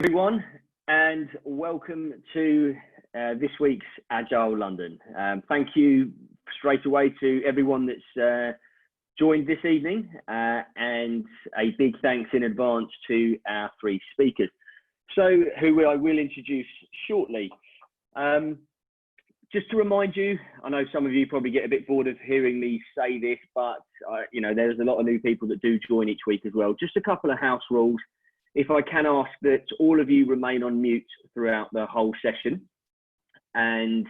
Everyone, and welcome to this week's Agile London. Thank you straight away to everyone that's joined this evening, and a big thanks in advance to our three speakers, who I will introduce shortly. Just to remind you, I know some of you probably get a bit bored of hearing me say this, but you know, there's a lot of new people that do join each week as well. Just a couple of house rules. If I can ask that all of you remain on mute throughout the whole session. And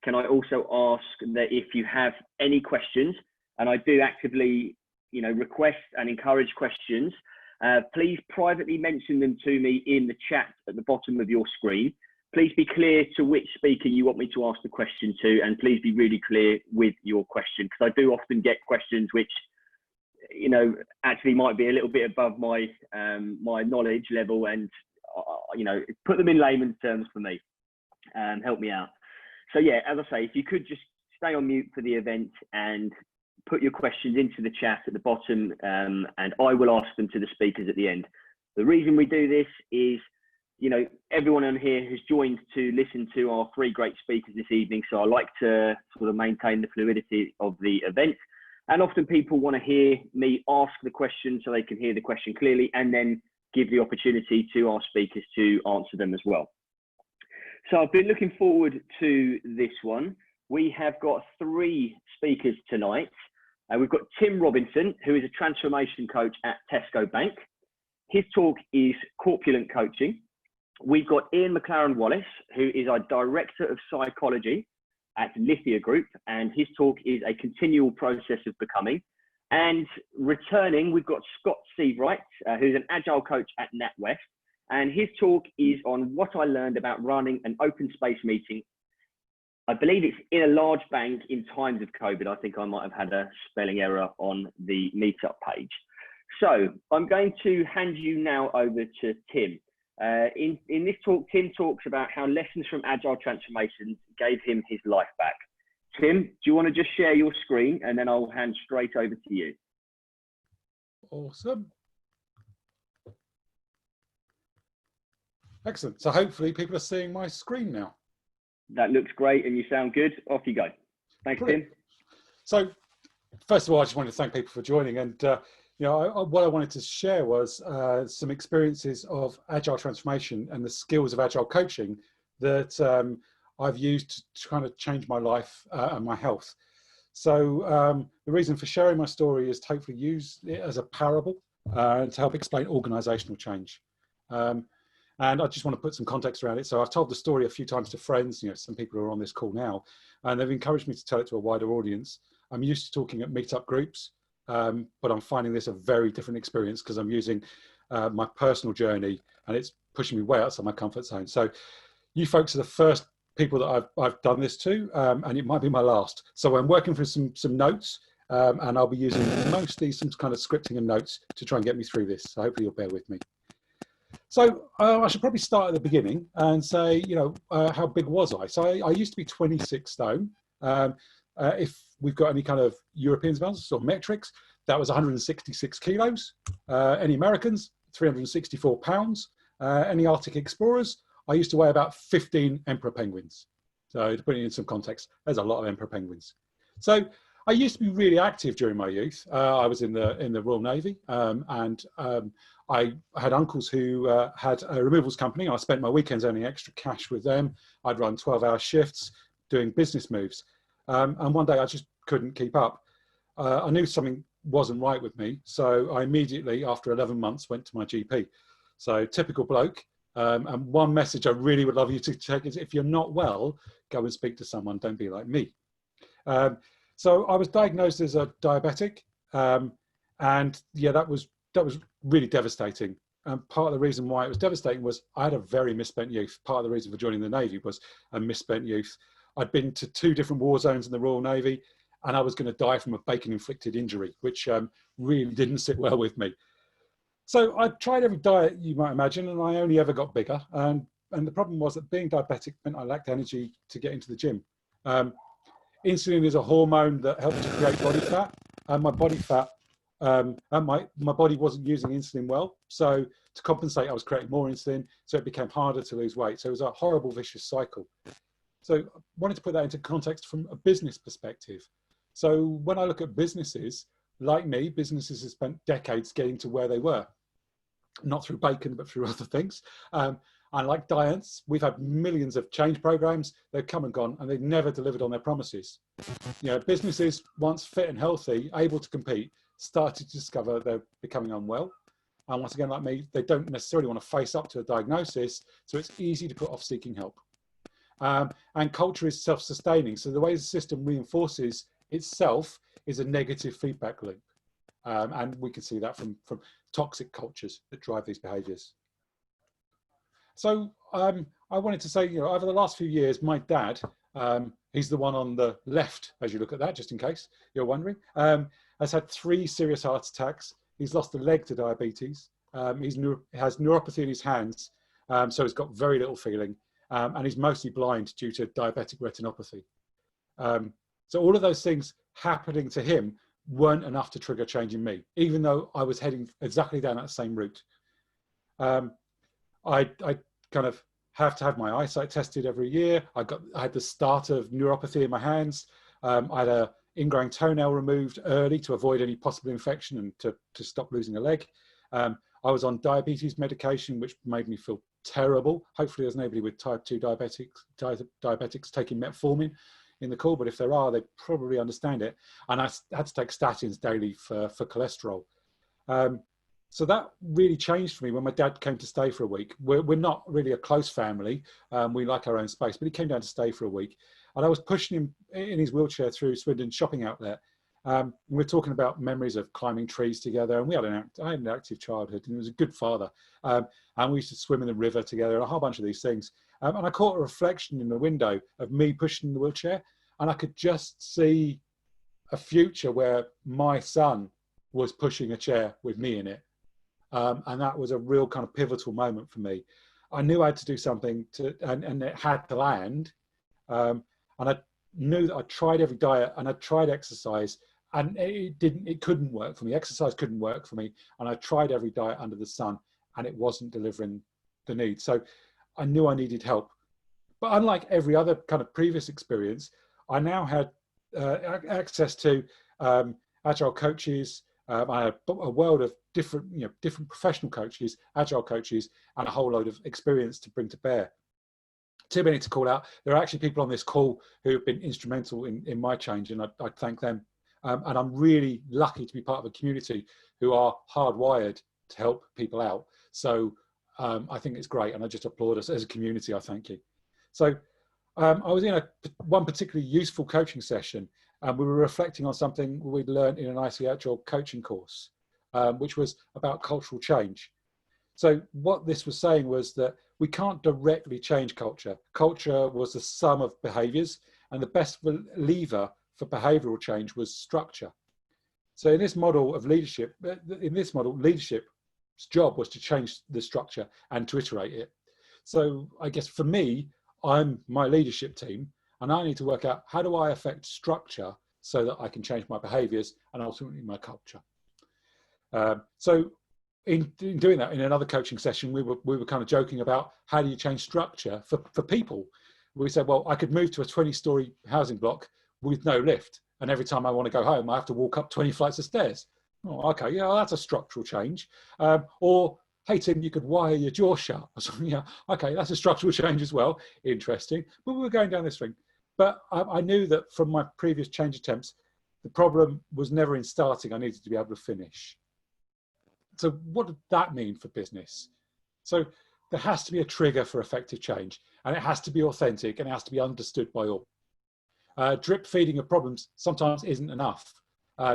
can I also ask that if you have any questions, and I do actively, you know, request and encourage questions, please privately mention them to me in the chat at the bottom of your screen. Please be clear to which speaker you want me to ask the question to, and please be really clear with your question, because I do often get questions which, you know, actually might be a little bit above my my knowledge level, and you know, put them in layman's terms for me and help me out. So yeah, as I say, if you could just stay on mute for the event and put your questions into the chat at the bottom, and I will ask them to the speakers at the end. The reason we do this is, you know, everyone on here has joined to listen to our three great speakers this evening, so I like to sort of maintain the fluidity of the event. And often people want to hear me ask the question so they can hear the question clearly, and then give the opportunity to our speakers to answer them as well. So I've been looking forward to this one. We have got three speakers tonight. We've got Tim Robinson, who is a transformation coach at Tesco Bank. His talk is Corpulent Coaching. We've got McLaren Wallace, who is our Director of Psychology at Litha Group, and his talk is a continual process of becoming. And returning, we've got Scott Seivwright, who's an Agile Coach at NatWest, and his talk is on what I learned about running an open space meeting. I believe it's in a large bank in times of COVID. I think I might have had a spelling error on the meetup page. So I'm going to hand you now over to Tim. In this talk, Tim talks about how lessons from Agile transformations gave him his life back. Tim, do you want to just share your screen, and then I'll hand straight over to you. Awesome. Excellent. So hopefully people are seeing my screen now. That looks great, and you sound good. Off you go. Thanks, Brilliant. Tim. So first of all, I just wanted to thank people for joining, and you know, what I wanted to share was some experiences of Agile transformation and the skills of Agile coaching that I've used to kind of change my life and my health. So the reason for sharing my story is to hopefully use it as a parable to help explain organizational change. And I just want to put some context around it. So I've told the story a few times to friends, you know, some people are on this call now, and they've encouraged me to tell it to a wider audience. I'm used to talking at meetup groups, but I'm finding this a very different experience because I'm using my personal journey, and it's pushing me way outside my comfort zone. So you folks are the first people that I've done this to, and it might be my last. So I'm working through some notes, and I'll be using mostly some kind of scripting and notes to try and get me through this. So hopefully you'll bear with me. So I should probably start at the beginning and say, you know, how big was I? So I used to be 26 stone. If we've got any kind of Europeans or metrics, that was 166 kilos. Any Americans, 364 pounds. Any Arctic explorers, I used to weigh about 15 emperor penguins. So to put it in some context, there's a lot of emperor penguins. So I used to be really active during my youth. I was in the Royal Navy, and I had uncles who had a removals company. I spent my weekends earning extra cash with them. I'd run 12-hour shifts doing business moves. And one day I just couldn't keep up. I knew something wasn't right with me. So I immediately, after 11 months, went to my GP. So typical bloke. And one message I really would love you to take is, if you're not well, go and speak to someone. Don't be like me. So I was diagnosed as a diabetic. And yeah, that was really devastating. And part of the reason why it was devastating was I had a very misspent youth. Part of the reason for joining the Navy was a misspent youth. I'd been to 2 different war zones in the Royal Navy, and I was going to die from a bacon-inflicted injury, which really didn't sit well with me. So I tried every diet you might imagine, and I only ever got bigger. And the problem was that being diabetic meant I lacked energy to get into the gym. Insulin is a hormone that helps to create body fat, and my body fat, and my body wasn't using insulin well. So to compensate, I was creating more insulin, so it became harder to lose weight. So it was a horrible vicious cycle. So I wanted to put that into context from a business perspective. So when I look at businesses, like me, businesses have spent decades getting to where they were, not through bacon, but through other things. And like diets, we've had millions of change programs. They've come and gone, and they've never delivered on their promises. You know, businesses, once fit and healthy, able to compete, started to discover they're becoming unwell. And once again, like me, they don't necessarily want to face up to a diagnosis, so it's easy to put off seeking help. And culture is self-sustaining. So the way the system reinforces itself is a negative feedback loop. And we can see that from toxic cultures that drive these behaviors. So I wanted to say, you know, over the last few years, my dad, he's the one on the left, as you look at that, just in case you're wondering, has had 3 serious heart attacks. He's lost a leg to diabetes. He has neuropathy in his hands, so he's got very little feeling, and he's mostly blind due to diabetic retinopathy. So all of those things happening to him weren't enough to trigger change in me, even though I was heading exactly down that same route. I kind of have to have my eyesight tested every year. I had the start of neuropathy in my hands. I had a ingrowing toenail removed early to avoid any possible infection and to stop losing a leg. I was on diabetes medication, which made me feel terrible. Hopefully there's nobody with type 2 diabetics taking metformin in the call, but if there are, they probably understand it. And I had to take statins daily for cholesterol. So that really changed for me when my dad came to stay for a week. We're not really a close family. We like our own space, but he came down to stay for a week. And I was pushing him in his wheelchair through Swindon shopping outlet. We're talking about memories of climbing trees together. And I had an active childhood, and he was a good father. And we used to swim in the river together and a whole bunch of these things. And I caught a reflection in the window of me pushing the wheelchair. And I could just see a future where my son was pushing a chair with me in it. And that was a real kind of pivotal moment for me. I knew I had to do something and it had to land. And I knew that I tried every diet and I tried exercise, and it couldn't work for me. Exercise couldn't work for me. And I tried every diet under the sun, and it wasn't delivering the need. So I knew I needed help. But unlike every other kind of previous experience, I now had access to agile coaches. I had a world of different professional coaches, agile coaches, and a whole load of experience to bring to bear. Too many to call out. There are actually people on this call who have been instrumental in my change, and I thank them. And I'm really lucky to be part of a community who are hardwired to help people out. So I think it's great, and I just applaud us as a community. I thank you. So I was in one particularly useful coaching session, and we were reflecting on something we'd learned in an IC Agile coaching course, which was about cultural change. So what this was saying was that we can't directly change culture. Culture was the sum of behaviors, and the best lever for behavioral change was structure. So in this model of leadership, leadership's job was to change the structure and to iterate it. So I guess for me, I'm my leadership team, and I need to work out, how do I affect structure so that I can change my behaviors and ultimately my culture? So in doing that, in another coaching session, we were kind of joking about, how do you change structure for people? We said, well, I could move to a 20-story housing block with no lift, and every time I want to go home, I have to walk up 20 flights of stairs. Oh, okay, yeah, that's a structural change. Or, hey, Tim, you could wire your jaw shut. Yeah, okay, that's a structural change as well. Interesting. But we were going down this thing. But I knew that from my previous change attempts, the problem was never in starting. I needed to be able to finish. So what did that mean for business? So there has to be a trigger for effective change, and it has to be authentic, and it has to be understood by all. Drip feeding of problems sometimes isn't enough,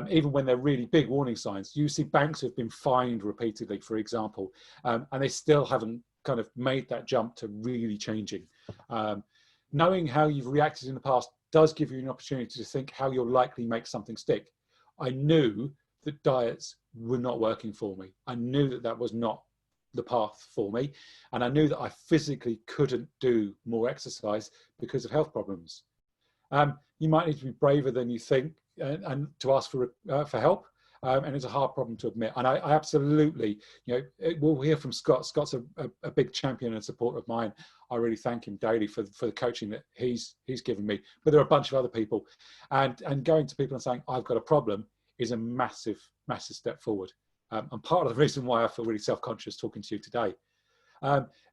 even when they're really big warning signs. You see banks have been fined repeatedly, for example, and they still haven't kind of made that jump to really changing. Knowing how you've reacted in the past does give you an opportunity to think how you'll likely make something stick. I knew that diets were not working for me. I knew that that was not the path for me. And I knew that I physically couldn't do more exercise because of health problems. You might need to be braver than you think and to ask for help. and it's a hard problem to admit. And I absolutely, we'll hear from Scott. Scott's a big champion and supporter of mine. I really thank him daily for the coaching that he's given me. But there are a bunch of other people, and going to people and saying, I've got a problem, is a massive, massive step forward. And part of the reason why I feel really self-conscious talking to you today.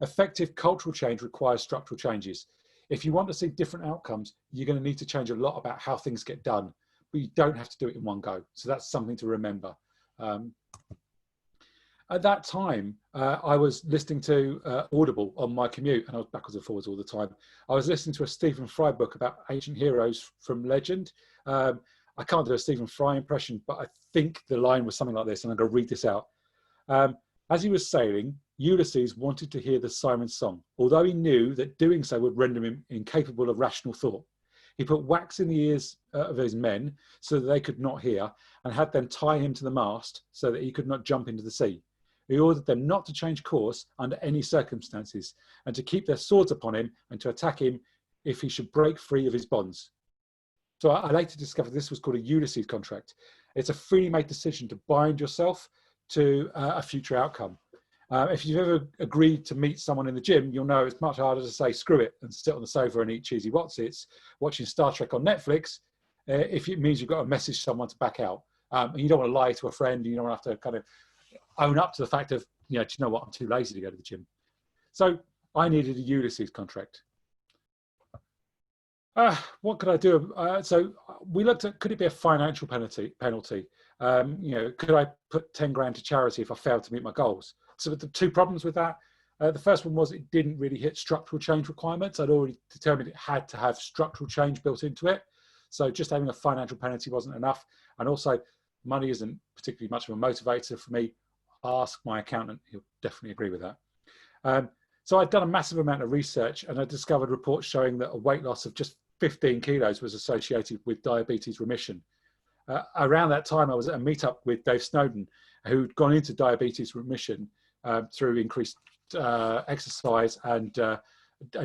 Effective cultural change requires structural changes. If you want to see different outcomes, you're going to need to change a lot about how things get done, but you don't have to do it in one go. So that's something to remember. At that time, I was listening to Audible on my commute, and I was backwards and forwards all the time. I was listening to a Stephen Fry book about ancient heroes from legend. I can't do a Stephen Fry impression, but I think the line was something like this, and I'm going to read this out. As he was sailing, Ulysses wanted to hear the siren's song, although he knew that doing so would render him incapable of rational thought. He put wax in the ears of his men so that they could not hear, and had them tie him to the mast so that he could not jump into the sea. He ordered them not to change course under any circumstances, and to keep their swords upon him, and to attack him if he should break free of his bonds. So I later discovered this was called a Ulysses contract. It's a freely made decision to bind yourself to a future outcome. If you've ever agreed to meet someone in the gym, you'll know it's much harder to say screw it and sit on the sofa and eat cheesy Wotsits watching Star Trek on Netflix if it means you've got to message someone to back out. And you don't want to lie to a friend, you don't want to have to kind of own up to the fact of, do you know what, I'm too lazy to go to the gym. So I needed a Ulysses contract. What could I do? So we looked at, could it be a financial penalty? Could I put 10 grand to charity if I failed to meet my goals? So the two problems with that, the first one was it didn't really hit structural change requirements. I'd already determined it had to have structural change built into it. So just having a financial penalty wasn't enough. And also money isn't particularly much of a motivator for me. Ask my accountant, he'll definitely agree with that. So I'd done a massive amount of research, and I discovered reports showing that a weight loss of just 15 kilos was associated with diabetes remission. Around that time, I was at a meetup with Dave Snowden, who'd gone into diabetes remission through increased exercise and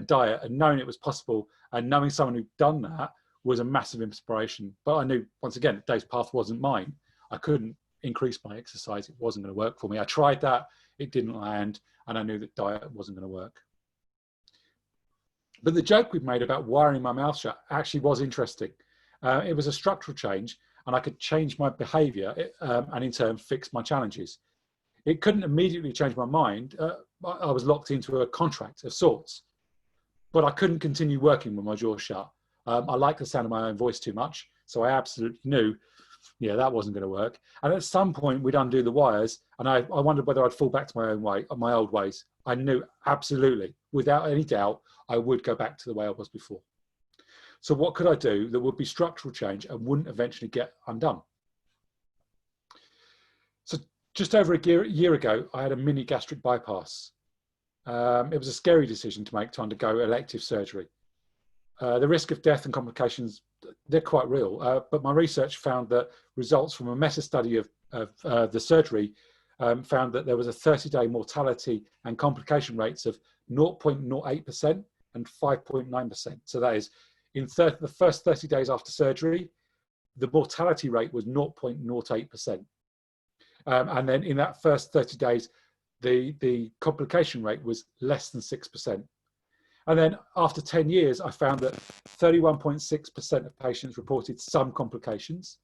diet, and knowing it was possible, and knowing someone who'd done that was a massive inspiration. But I knew, once again, Dave's path wasn't mine. I couldn't increase my exercise. It wasn't going to work for me. I tried that, it didn't land, and I knew that diet wasn't going to work. But the joke we've made about wiring my mouth shut actually was interesting. It was a structural change, and I could change my behavior and in turn fix my challenges. It couldn't immediately change my mind. I was locked into a contract of sorts, but I couldn't continue working with my jaw shut. I like the sound of my own voice too much, so I absolutely knew, that wasn't going to work. And at some point we'd undo the wires, and I wondered whether I'd fall back to my old ways. I knew absolutely, without any doubt, I would go back to the way I was before. So what could I do that would be structural change and wouldn't eventually get undone? So just over a year ago, I had a mini gastric bypass. It was a scary decision to make, to undergo elective surgery. The risk of death and complications, they're quite real, but my research found that results from a meta study of the surgery found that there was a 30-day mortality and complication rates of 0.08% and 5.9%. So that is, in the first 30 days after surgery, the mortality rate was 0.08%. And then in that first 30 days, the complication rate was less than 6%. And then after 10 years, I found that 31.6% of patients reported some complications.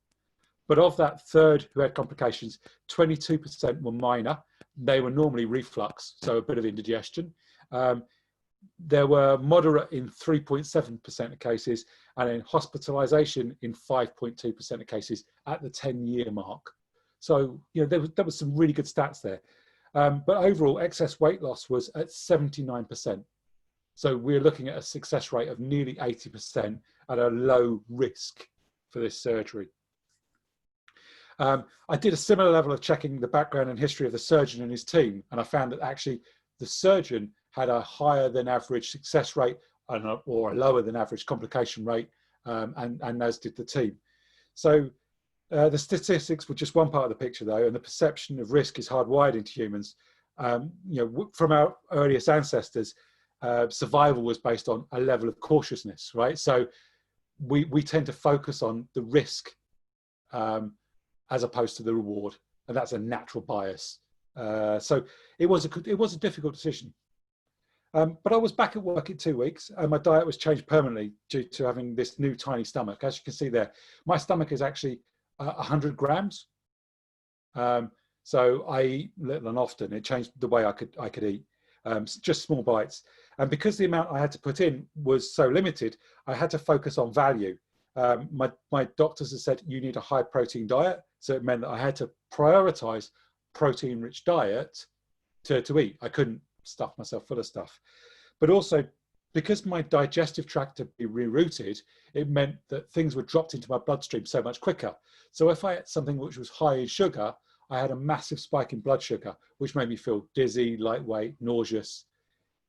But of that third who had complications, 22% were minor. They were normally reflux, so a bit of indigestion. There were moderate in 3.7% of cases, and in hospitalization in 5.2% of cases at the 10-year mark. So, there was some really good stats there. But overall, excess weight loss was at 79%. So we're looking at a success rate of nearly 80% at a low risk for this surgery. I did a similar level of checking the background and history of the surgeon and his team, and I found that actually the surgeon had a higher than average success rate or a lower than average complication rate, and as did the team. So the statistics were just one part of the picture though, and the perception of risk is hardwired into humans. From our earliest ancestors, survival was based on a level of cautiousness, right? So we tend to focus on the risk as opposed to the reward, and that's a natural bias. So it was a difficult decision. But I was back at work in 2 weeks, and my diet was changed permanently due to having this new tiny stomach. As you can see there, my stomach is actually 100 grams. So I eat little and often. It changed the way I could eat, just small bites. And because the amount I had to put in was so limited, I had to focus on value. My doctors have said you need a high protein diet, so it meant that I had to prioritize protein-rich diet to eat. I couldn't stuff myself full of stuff. But also, because my digestive tract had been rerouted, it meant that things were dropped into my bloodstream so much quicker. So if I ate something which was high in sugar, I had a massive spike in blood sugar, which made me feel dizzy, lightweight, nauseous.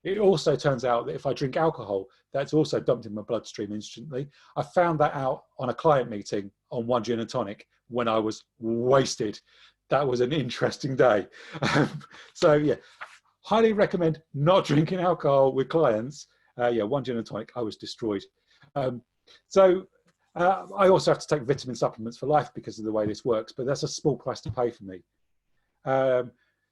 It also turns out that if I drink alcohol, that's also dumped in my bloodstream instantly. I found that out on a client meeting on one gin and tonic when I was wasted. That was an interesting day. So yeah, highly recommend not drinking alcohol with clients. One gin and tonic, I was destroyed. I also have to take vitamin supplements for life because of the way this works, but that's a small price to pay for me.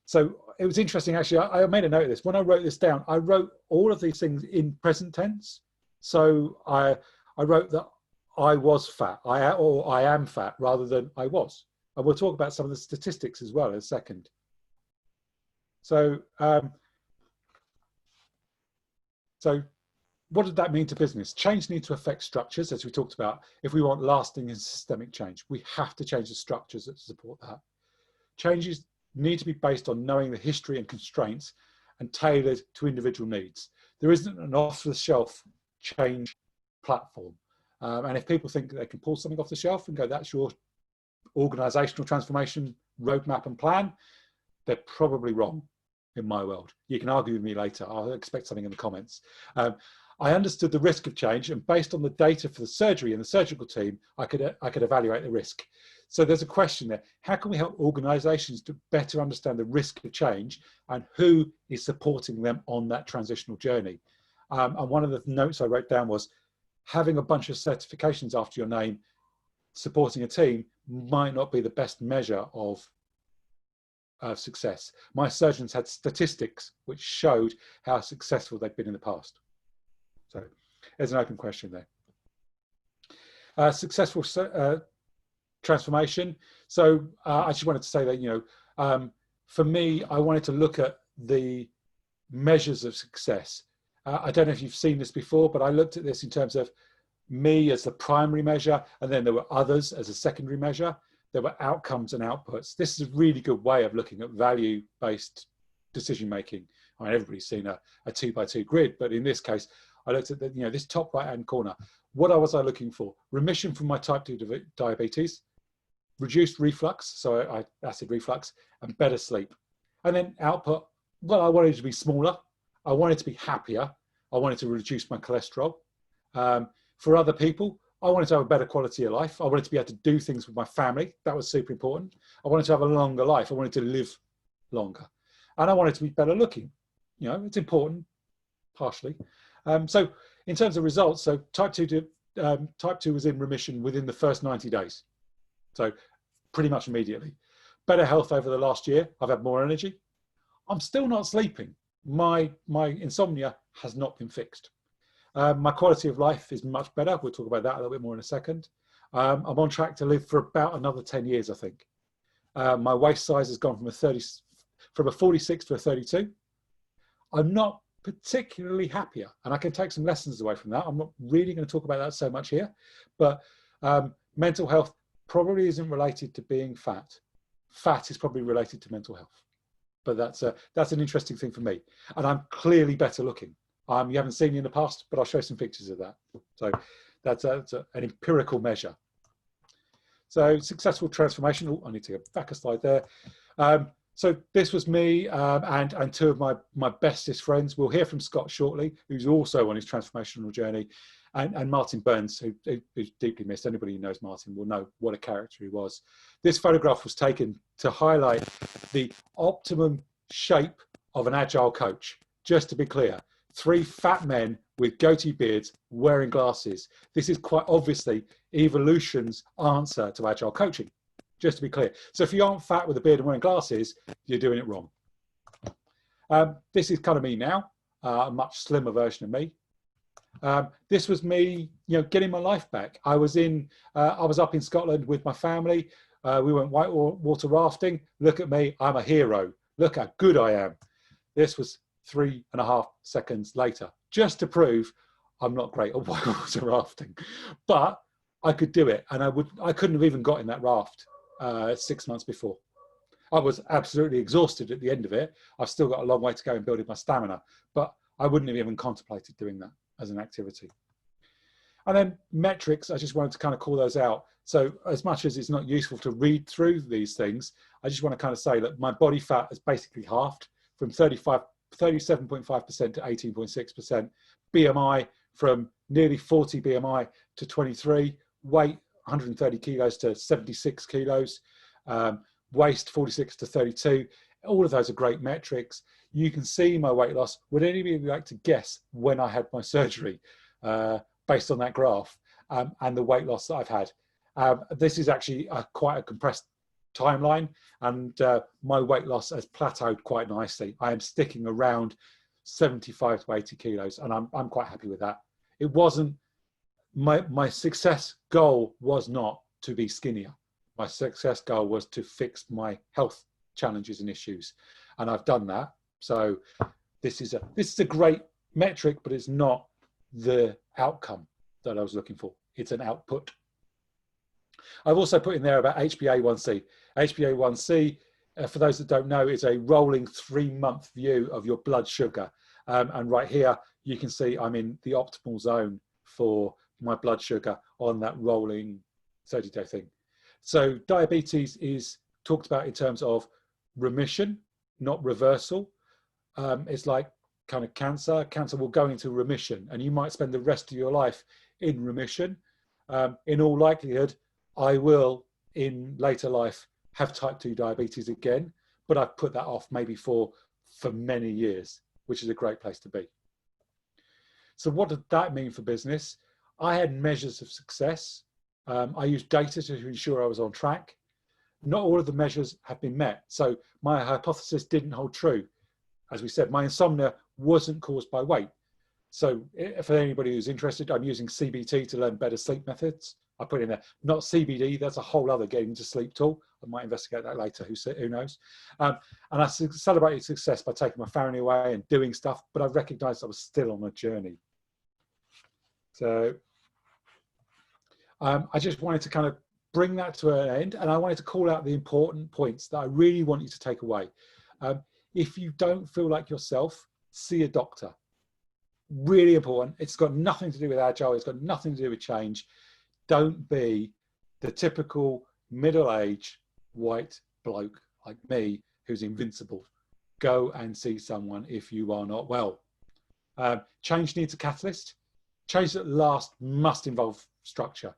So it was interesting, actually. I made a note of this. When I wrote this down, I wrote all of these things in present tense. So I wrote that I was fat, I am fat, rather than I was. And we'll talk about some of the statistics as well in a second. So what did that mean to business? Change needs to affect structures, as we talked about. If we want lasting and systemic change, we have to change the structures that support that. Changes need to be based on knowing the history and constraints and tailored to individual needs. There isn't an off-the-shelf change platform. And if people think they can pull something off the shelf and go, that's your organizational transformation roadmap and plan, they're probably wrong in my world. You can argue with me later. I'll expect something in the comments. I understood the risk of change, and based on the data for the surgery and the surgical team, I could evaluate the risk. So there's a question there. How can we help organizations to better understand the risk of change and who is supporting them on that transitional journey? And one of the notes I wrote down was having a bunch of certifications after your name supporting a team might not be the best measure of success. My surgeons had statistics which showed how successful they've been in the past. So there's an open question there. Successful transformation. So I just wanted to say that, for me, I wanted to look at the measures of success. I don't know if you've seen this before, but I looked at this in terms of me as the primary measure, and then there were others as a secondary measure. There were outcomes and outputs. This is a really good way of looking at value-based decision-making. I mean, everybody's seen a 2x2 grid, but in this case, I looked at this top right-hand corner. What was I looking for? Remission from my type 2 diabetes, reduced reflux, so acid reflux, and better sleep. And then output, well, I wanted it to be smaller. I wanted to be happier. I wanted to reduce my cholesterol. For other people, I wanted to have a better quality of life. I wanted to be able to do things with my family. That was super important. I wanted to have a longer life. I wanted to live longer. And I wanted to be better looking. It's important, partially. So in terms of results, so type 2 was in remission within the first 90 days. So pretty much immediately. Better health over the last year. I've had more energy. I'm still not sleeping. My insomnia has not been fixed. My quality of life is much better. We'll talk about that a little bit more in a second. I'm on track to live for about another 10 years, I think. My waist size has gone from a 46 to a 32. I'm not particularly happier, and I can take some lessons away from that. I'm not really going to talk about that so much here, but mental health probably isn't related to being fat. Fat is probably related to mental health, but that's an interesting thing for me. And I'm clearly better looking. You haven't seen me in the past, but I'll show some pictures of that. So that's an empirical measure. So successful transformation. Oh, I need to go back a slide there. So this was me and two of my bestest friends. We'll hear from Scott shortly, who's also on his transformational journey, and Martin Burns, who's deeply missed. Anybody who knows Martin will know what a character he was. This photograph was taken to highlight the optimum shape of an agile coach. Just to be clear, 3 fat men with goatee beards wearing glasses. This is quite obviously evolution's answer to agile coaching. just to be clear. So if you aren't fat with a beard and wearing glasses, you're doing it wrong. This is kind of me now, a much slimmer version of me. This was me, getting my life back. I was up in Scotland with my family. We went whitewater rafting. Look at me, I'm a hero. Look how good I am. This was 3.5 seconds later, just to prove I'm not great at whitewater rafting, but I could do it. And I couldn't have even got in that raft 6 months before. I was absolutely exhausted at the end of it. I've still got a long way to go in building my stamina, but I wouldn't have even contemplated doing that as an activity. And then metrics, I just wanted to kind of call those out. So as much as it's not useful to read through these things, I just want to kind of say that my body fat has basically halved from 37.5% to 18.6%. BMI from nearly 40 BMI to 23. Weight 130 kilos to 76 kilos. Waist 46 to 32. All of those are great metrics. You can see my weight loss. Would anybody like to guess when I had my surgery based on that graph and the weight loss that I've had? This is actually quite a compressed timeline, and my weight loss has plateaued quite nicely. I am sticking around 75 to 80 kilos, and I'm quite happy with that. It wasn't, my success goal was not to be skinnier. My success goal was to fix my health challenges and issues, and I've done that. So this is a great metric, but it's not the outcome that I was looking for. It's an output. I've also put in there about HbA1c. HbA1c, for those that don't know, is a rolling 3-month view of your blood sugar. And right here, you can see I'm in the optimal zone for my blood sugar on that rolling 30-day thing. So diabetes is talked about in terms of remission, not reversal. It's like kind of cancer. Cancer will go into remission, and you might spend the rest of your life in remission. In all likelihood, I will, in later life, have type 2 diabetes again, but I've put that off maybe for many years, which is a great place to be. So what did that mean for business? I had measures of success. I used data to ensure I was on track. Not all of the measures have been met. So my hypothesis didn't hold true. As we said, my insomnia wasn't caused by weight. So for anybody who's interested, I'm using CBT to learn better sleep methods. I put in there, not CBD, that's a whole other getting to sleep tool. I might investigate that later, who knows. And I celebrated success by taking my family away and doing stuff, but I recognized I was still on a journey. So I just wanted to kind of bring that to an end, and I wanted to call out the important points that I really want you to take away. If you don't feel like yourself, see a doctor. Really important. It's got nothing to do with Agile. It's got nothing to do with change. Don't be the typical middle-aged white bloke like me who's invincible. Go and see someone if you are not well. Change needs a catalyst. Change that lasts must involve structure.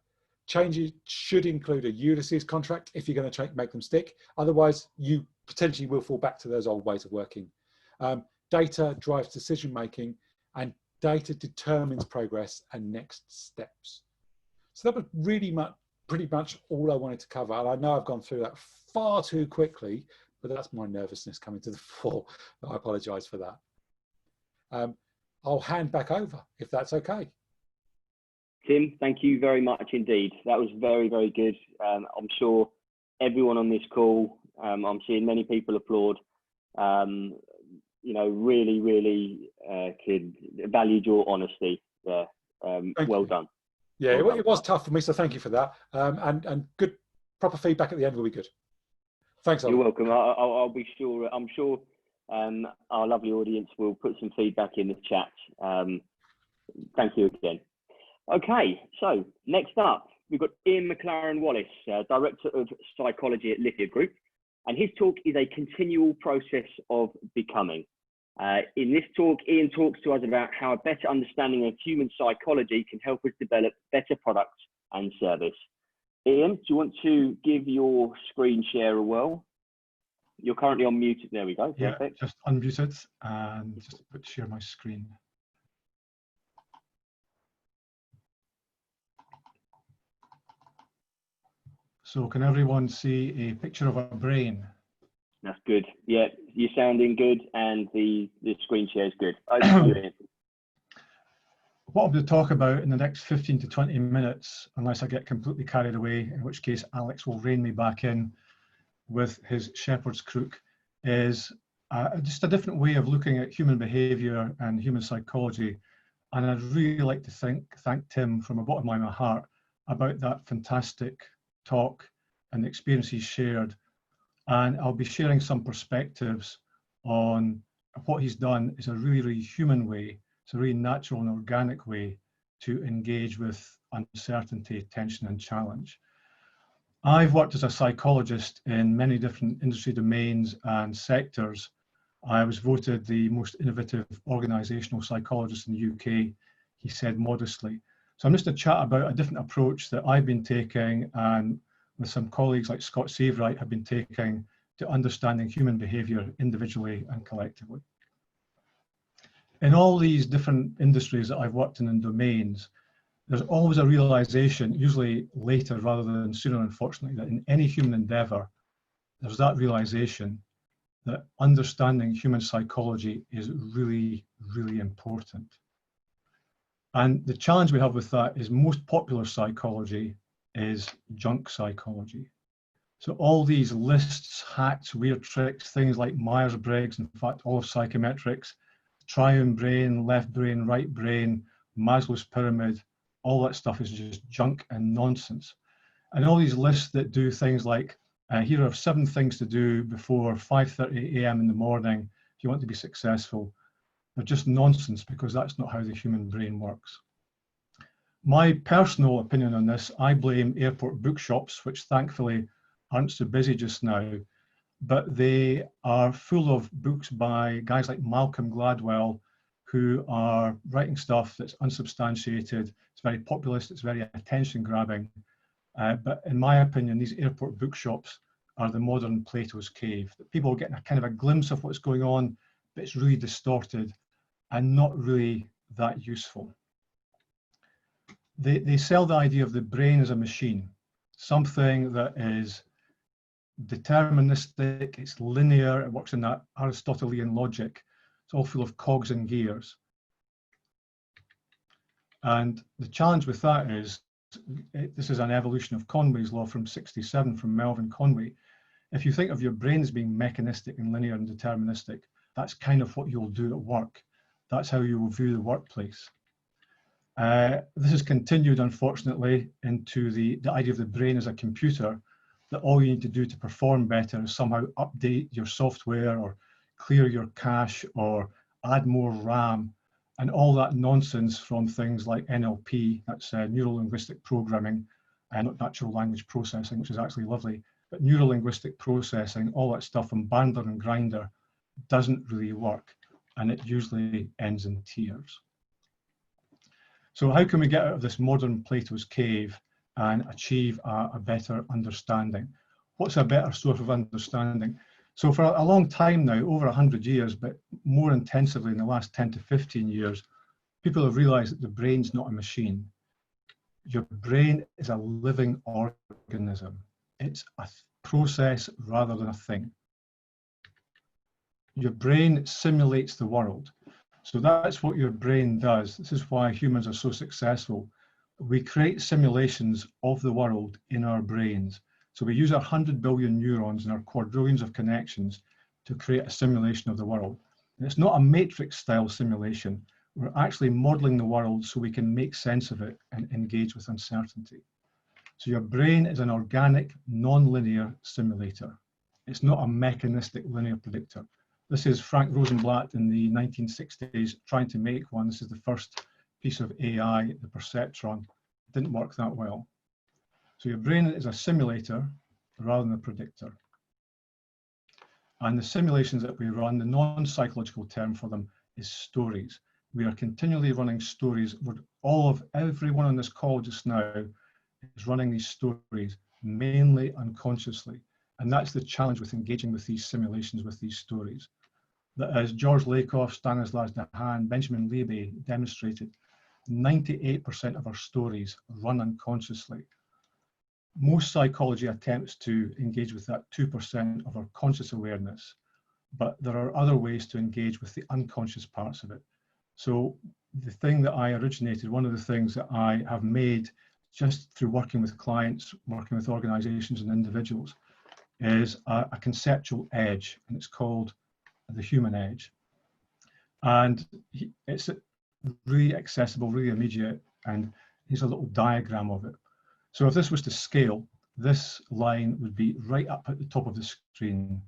Changes should include a Ulysses contract if you're going to make them stick. Otherwise, you potentially will fall back to those old ways of working. Data drives decision making, and data determines progress and next steps. So that was really pretty much all I wanted to cover. And I know I've gone through that far too quickly, but that's my nervousness coming to the fore. I apologize for that. I'll hand back over if that's okay. Tim, thank you very much indeed. That was very, very good. I'm sure everyone on this call, I'm seeing many people applaud, really, really valued your honesty there. Well done. Yeah, it was tough for me, so thank you for that. And good, proper feedback at the end will be good. Thanks, Ollie. You're welcome. I'll be sure. I'm sure our lovely audience will put some feedback in the chat. Thank you again. Okay, so next up, we've got McLaren Wallace, Director of Psychology at Litha Group, and his talk is a continual process of becoming. In this talk, Ian talks to us about how a better understanding of human psychology can help us develop better products and service. Ian, do you want to give your screen share a whirl? You're currently on mute. There we go. Perfect. Yeah, just unmuted and just share my screen. So can everyone see a picture of a brain? That's good. Yeah, you're sounding good, and the screen share is good. Over to you, Ian. What I'm going to talk about in the next 15 to 20 minutes, unless I get completely carried away, in which case Alex will rein me back in with his shepherd's crook, is just a different way of looking at human behavior and human psychology. And I'd really like to thank Tim from the bottom of my heart about that fantastic talk and the experience he shared. And I'll be sharing some perspectives on what he's done is a really, really human way. It's a really natural and organic way to engage with uncertainty, tension, and challenge. I've worked as a psychologist in many different industry domains and sectors. I was voted the most innovative organizational psychologist in the UK, he said modestly. So I'm just going to chat about a different approach that I've been taking and with some colleagues like Scott Seivwright have been taking to understanding human behavior individually and collectively. In all these different industries that I've worked in and domains, there's always a realization, usually later rather than sooner, unfortunately, that in any human endeavor, there's that realization that understanding human psychology is really, really important. And the challenge we have with that is most popular psychology is junk psychology. So all these lists, hacks, weird tricks, things like Myers-Briggs, in fact, all of psychometrics, triune brain, left brain, right brain, Maslow's pyramid, all that stuff is just junk and nonsense. And all these lists that do things like, here are 7 things to do before 5:30 a.m. in the morning if you want to be successful, they're just nonsense because that's not how the human brain works. My personal opinion on this, I blame airport bookshops, which thankfully aren't so busy just now, but they are full of books by guys like Malcolm Gladwell, who are writing stuff that's unsubstantiated, it's very populist, it's very attention grabbing. But in my opinion, these airport bookshops are the modern Plato's cave, that people are getting a kind of a glimpse of what's going on, but it's really distorted and not really that useful. They sell the idea of the brain as a machine, something that is deterministic, it's linear, it works in that Aristotelian logic. It's all full of cogs and gears. And the challenge with that is, this is an evolution of Conway's law from '67 from Melvin Conway. If you think of your brain as being mechanistic and linear and deterministic, that's kind of what you'll do at work. That's how you will view the workplace. This has continued, unfortunately, into the idea of the brain as a computer, that all you need to do to perform better is somehow update your software or clear your cache or add more RAM, and all that nonsense from things like NLP, that's neuro-linguistic programming, and not natural language processing, which is actually lovely, but neuro-linguistic processing, all that stuff from Bandler and Grinder doesn't really work, and it usually ends in tears. So how can we get out of this modern Plato's cave and achieve a better understanding? What's a better source of understanding? So for a long time now, over 100 years, but more intensively in the last 10 to 15 years, people have realized that the brain's not a machine. Your brain is a living organism. It's a process rather than a thing. Your brain simulates the world. So that's what your brain does. This is why humans are so successful. We create simulations of the world in our brains. So we use our 100 billion neurons and our quadrillions of connections to create a simulation of the world. And it's not a matrix style simulation. We're actually modeling the world so we can make sense of it and engage with uncertainty. So your brain is an organic, non-linear simulator. It's not a mechanistic linear predictor. This is Frank Rosenblatt in the 1960s trying to make one. This is the first piece of AI, the perceptron. It didn't work that well. So your brain is a simulator rather than a predictor. And the simulations that we run, the non-psychological term for them is stories. We are continually running stories. Everyone on this call just now is running these stories, mainly unconsciously. And that's the challenge with engaging with these simulations, with these stories. That as George Lakoff, Stanislas Dehaene, Benjamin Libet demonstrated, 98% of our stories run unconsciously. most psychology attempts to engage with that 2% of our conscious awareness, but there are other ways to engage with the unconscious parts of it. So the thing that I originated, one of the things that I have made just through working with clients, working with organizations and individuals, is a conceptual edge, and it's called the human edge. And it's really accessible, really immediate, and here's a little diagram of it. So if this was to scale, this line would be right up at the top of the screen,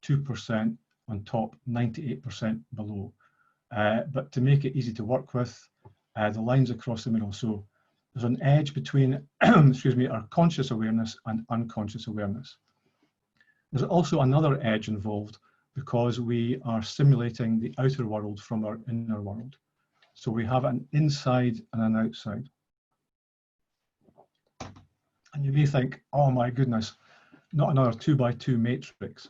2% on top, 98% below. But to make it easy to work with, the lines across the middle. So there's an edge between, excuse me, our conscious awareness and unconscious awareness. There's also another edge involved because we are simulating the outer world from our inner world. So we have an inside and an outside. And you may think, oh my goodness, not another 2x2 matrix.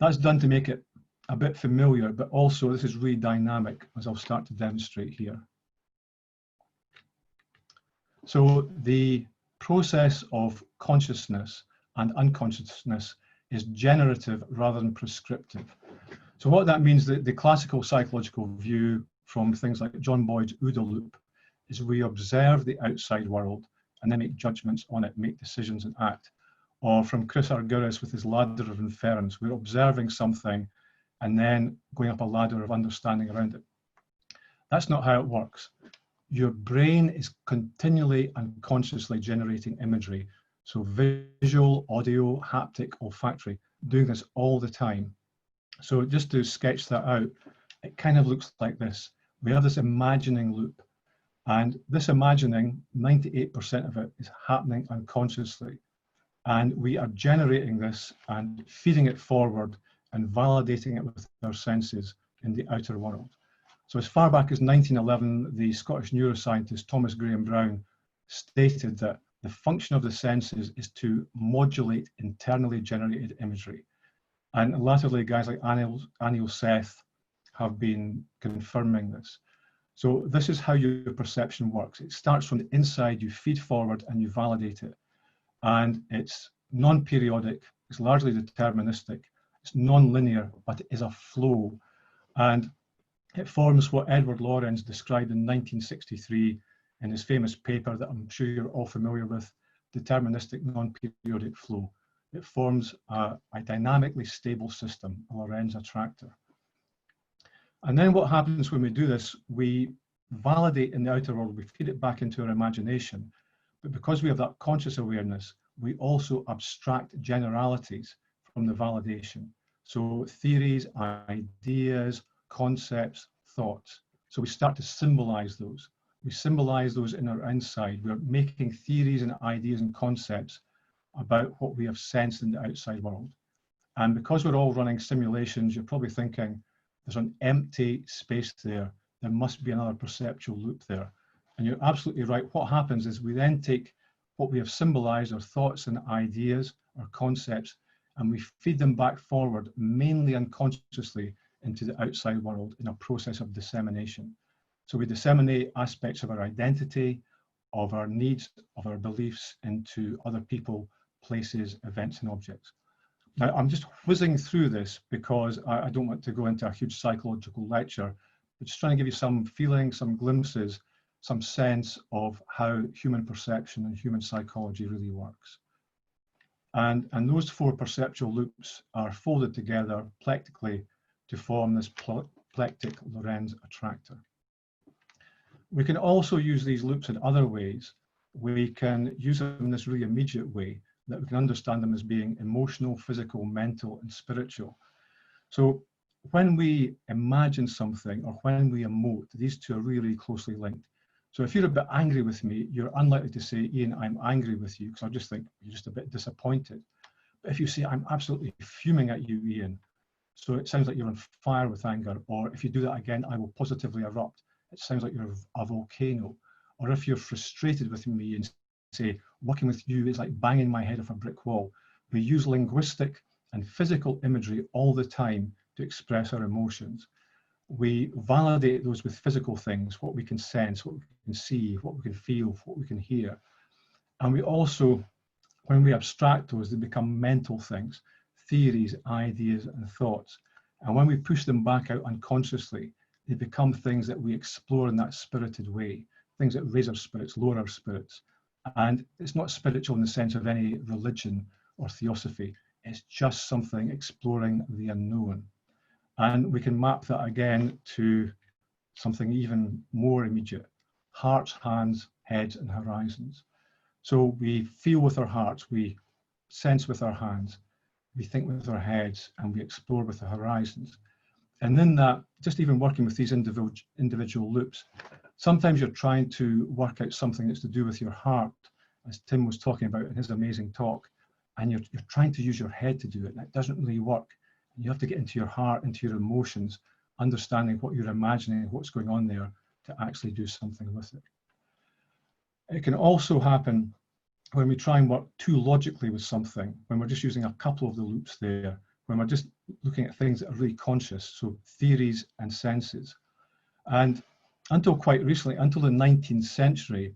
That's done to make it a bit familiar, but also this is really dynamic, as I'll start to demonstrate here. So the process of consciousness and unconsciousness is generative rather than prescriptive. So what that means, that the classical psychological view from things like John Boyd's OODA loop is we observe the outside world and then make judgments on it, make decisions and act. Or from Chris Argyris with his ladder of inference, we're observing something and then going up a ladder of understanding around it. That's not how it works. Your brain is continually and consciously generating imagery. So visual, audio, haptic, olfactory, doing this all the time. So just to sketch that out, it kind of looks like this. We have this imagining loop. And this imagining, 98% of it is happening unconsciously. And we are generating this and feeding it forward and validating it with our senses in the outer world. So as far back as 1911, the Scottish neuroscientist Thomas Graham Brown stated that the function of the senses is to modulate internally generated imagery. And latterly, guys like Anil Seth have been confirming this. So this is how your perception works. It starts from the inside, you feed forward and you validate it. And it's non-periodic, it's largely deterministic, it's non-linear, but it is a flow. And it forms what Edward Lorenz described in 1963 in his famous paper that I'm sure you're all familiar with, Deterministic Non-Periodic Flow. It forms a dynamically stable system, a Lorenz attractor. And then what happens when we do this, we validate in the outer world, we feed it back into our imagination. But because we have that conscious awareness, we also abstract generalities from the validation. So theories, ideas, concepts, thoughts. So we start to symbolize those. We symbolize those in our inside. We're making theories and ideas and concepts about what we have sensed in the outside world. And because we're all running simulations, you're probably thinking, there's an empty space there. There must be another perceptual loop there. And you're absolutely right. What happens is we then take what we have symbolized, our thoughts and ideas, our concepts, and we feed them back forward, mainly unconsciously, into the outside world in a process of dissemination. So we disseminate aspects of our identity, of our needs, of our beliefs into other people, places, events, and objects. Now, I'm just whizzing through this because I don't want to go into a huge psychological lecture, but just trying to give you some feeling, some glimpses, some sense of how human perception and human psychology really works. And those four perceptual loops are folded together plectically to form this Plectic Lorenz attractor. We can also use these loops in other ways. We can use them in this really immediate way, that we can understand them as being emotional, physical, mental, and spiritual. So when we imagine something or when we emote, these two are really closely linked. So if you're a bit angry with me, you're unlikely to say, Ian, I'm angry with you, because I just think you're just a bit disappointed. But if you say, I'm absolutely fuming at you, Ian, so it sounds like you're on fire with anger. Or if you do that again, I will positively erupt. It sounds like you're a volcano. Or if you're frustrated with me and say, working with you is like banging my head off a brick wall. We use linguistic and physical imagery all the time to express our emotions. We validate those with physical things, what we can sense, what we can see, what we can feel, what we can hear. And we also When we abstract those, they become mental things, theories, ideas, and thoughts. And when we push them back out unconsciously, they become things that we explore in that spirited way, things that raise our spirits, lower our spirits. And it's not spiritual in the sense of any religion or theosophy. It's just something exploring the unknown. And we can map that again to something even more immediate: hearts, hands, heads, and horizons. So we feel with our hearts, we sense with our hands, we think with our heads, and we explore with the horizons. And in that, just even working with these individual loops, sometimes you're trying to work out something that's to do with your heart, as Tim was talking about in his amazing talk, and you're trying to use your head to do it, and it doesn't really work. And you have to get into your heart, into your emotions, understanding what you're imagining, what's going on there, to actually do something with it. It can also happen when we try and work too logically with something, when we're just using a couple of the loops there, when we're just looking at things that are really conscious, so theories and senses. And until quite recently, until the 19th century,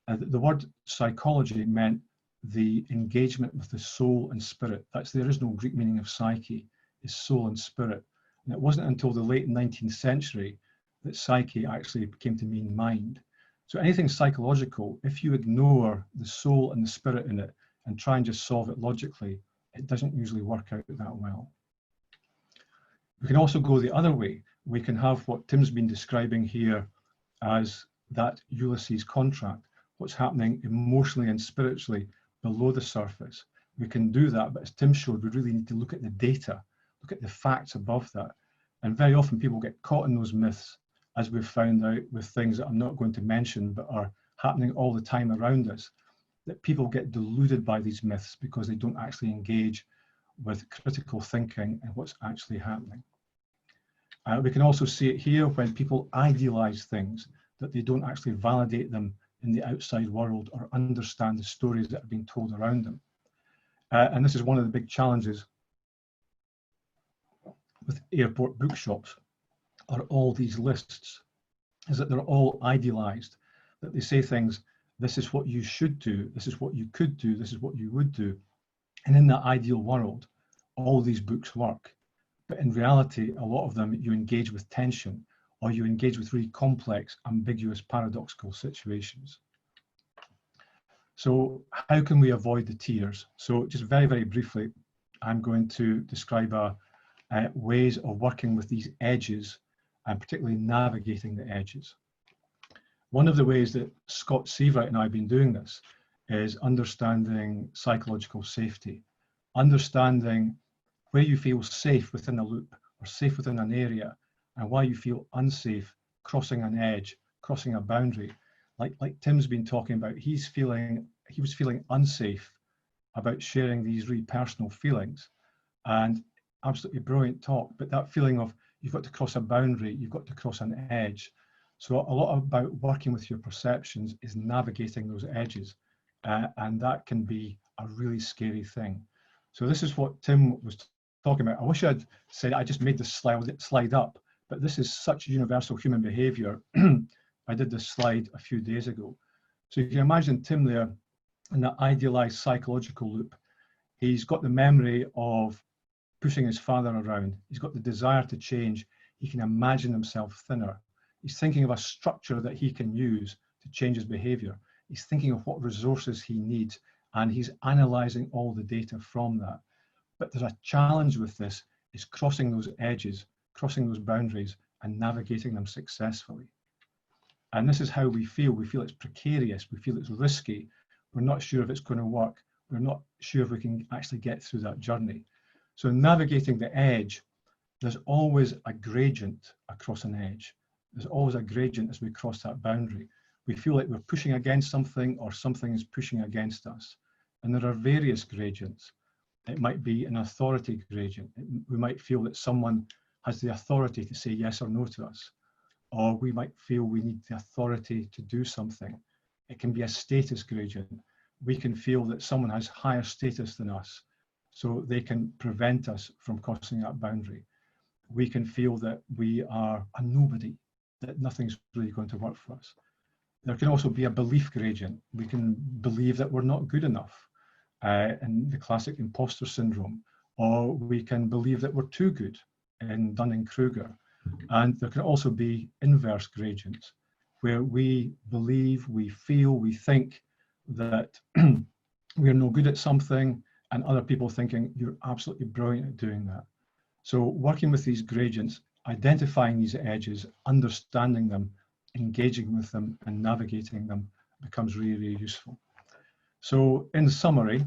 the word psychology meant the engagement with the soul and spirit. That's the original Greek meaning of psyche, is soul and spirit. And it wasn't until the late 19th century that psyche actually came to mean mind. So anything psychological, if you ignore the soul and the spirit in it and try and just solve it logically, it doesn't usually work out that well. We can also go the other way. We can have what Tim's been describing here as that Ulysses contract, what's happening emotionally and spiritually below the surface. We can do that, but as Tim showed, we really need to look at the data, look at the facts above that. And very often people get caught in those myths, as we've found out with things that I'm not going to mention, but are happening all the time around us, that people get deluded by these myths because they don't actually engage with critical thinking and what's actually happening. We can also see it here when people idealize things, that they don't actually validate them in the outside world or understand the stories that are being told around them. And this is one of the big challenges with airport bookshops, are all these lists, is that they're all idealized, that they say things, this is what you should do, this is what you could do, this is what you would do. And in that ideal world, all these books work. But in reality, a lot of them, you engage with tension, or you engage with really complex, ambiguous, paradoxical situations. So how can we avoid the tears? So just very, very briefly, I'm going to describe ways of working with these edges, and particularly navigating the edges. One of the ways that Scott Seivwright and I have been doing this is understanding psychological safety, understanding where you feel safe within a loop or safe within an area, and why you feel unsafe crossing an edge, crossing a boundary. Like Tim's been talking about, he was feeling unsafe about sharing these really personal feelings, and absolutely brilliant talk, but that feeling of you've got to cross a boundary, you've got to cross an edge. So a lot about working with your perceptions is navigating those edges, and that can be a really scary thing. So this is what Tim was talking about. I wish I'd said I just made this slide up, but this is such universal human behavior. I did this slide a few days ago. So you can imagine Tim there in that idealized psychological loop. He's got the memory of pushing his father around. He's got the desire to change. He can imagine himself thinner. He's thinking of a structure that he can use to change his behavior. He's thinking of what resources he needs, and he's analyzing all the data from that. But there's a challenge with this, is crossing those edges, crossing those boundaries, and navigating them successfully. And this is how we feel. We feel it's precarious. We feel it's risky. We're not sure if it's going to work. We're not sure if we can actually get through that journey. So navigating the edge, there's always a gradient across an edge. There's always a gradient as we cross that boundary. We feel like we're pushing against something, or something is pushing against us. And there are various gradients. It might be an authority gradient. We might feel that someone has the authority to say yes or no to us. Or we might feel we need the authority to do something. It can be a status gradient. We can feel that someone has higher status than us, so they can prevent us from crossing that boundary. We can feel that we are a nobody, that nothing's really going to work for us. There can also be a belief gradient. We can believe that we're not good enough. and the classic imposter syndrome, or we can believe that we're too good in Dunning-Kruger. And there can also be inverse gradients, where we believe, we feel, we think that we're no good at something, and other people thinking you're absolutely brilliant at doing that. So working with these gradients, identifying these edges, understanding them, engaging with them, and navigating them becomes really, really useful. So in summary,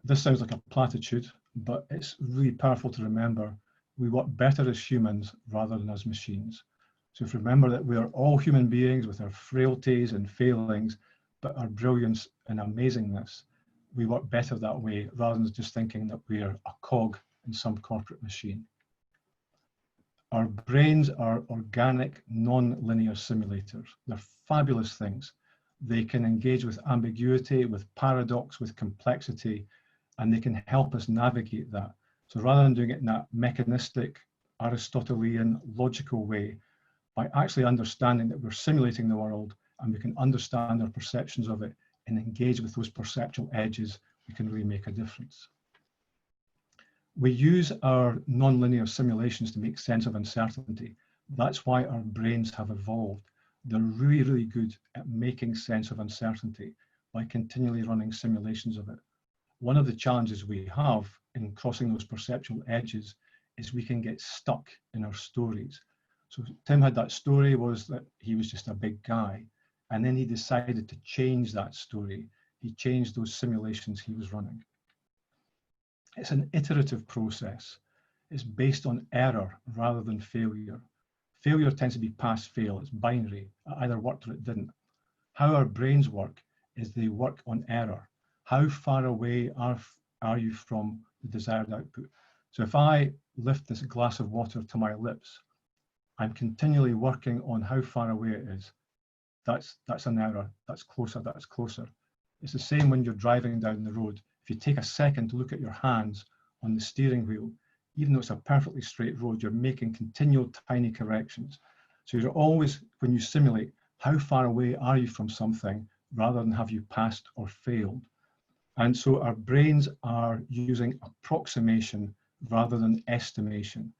this sounds like a platitude, but it's really powerful to remember we work better as humans rather than as machines. So if you remember that we are all human beings with our frailties and failings, but our brilliance and amazingness, we work better that way rather than just thinking that we are a cog in some corporate machine. Our brains are organic, non-linear simulators. They're fabulous things. They can engage with ambiguity, with paradox, with complexity, and they can help us navigate that. So rather than doing it in that mechanistic, Aristotelian, logical way, by actually understanding that we're simulating the world and we can understand our perceptions of it and engage with those perceptual edges, we can really make a difference. We use our nonlinear simulations to make sense of uncertainty. That's why our brains have evolved. They're really, really good at making sense of uncertainty by continually running simulations of it. One of the challenges we have in crossing those perceptual edges is we can get stuck in our stories. So Tim had that story was that he was just a big guy, and then he decided to change that story. He changed those simulations he was running. It's an iterative process. It's based on error rather than failure. Failure tends to be pass fail. It's binary. It either worked or it didn't. How our brains work is they work on error. How far away are you from the desired output? So if I lift this glass of water to my lips, I'm continually working on how far away it is. That's an error. That's closer, that's closer. It's the same when you're driving down the road. If you take a second to look at your hands on the steering wheel, even though it's a perfectly straight road, you're making continual tiny corrections. So you're always, when you simulate, how far away are you from something rather than have you passed or failed? And so our brains are using approximation rather than estimation.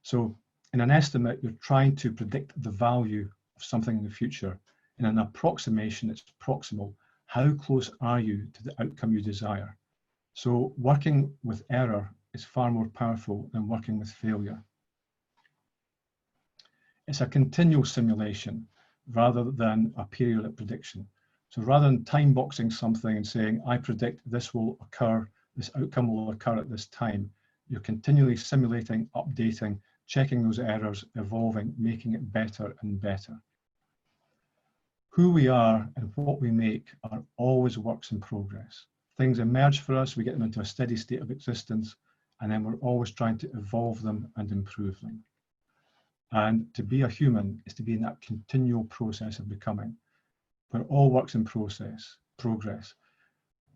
So in an estimate, you're trying to predict the value of something in the future. In an approximation, it's proximal. How close are you to the outcome you desire? So working with error is far more powerful than working with failure. It's a continual simulation rather than a periodic prediction. So rather than time boxing something and saying, I predict this will occur, this outcome will occur at this time, you're continually simulating, updating, checking those errors, evolving, making it better and better. Who we are and what we make are always works in progress. Things emerge for us, we get them into a steady state of existence, and then we're always trying to evolve them and improve them. And to be a human is to be in that continual process of becoming. We're all works in progress.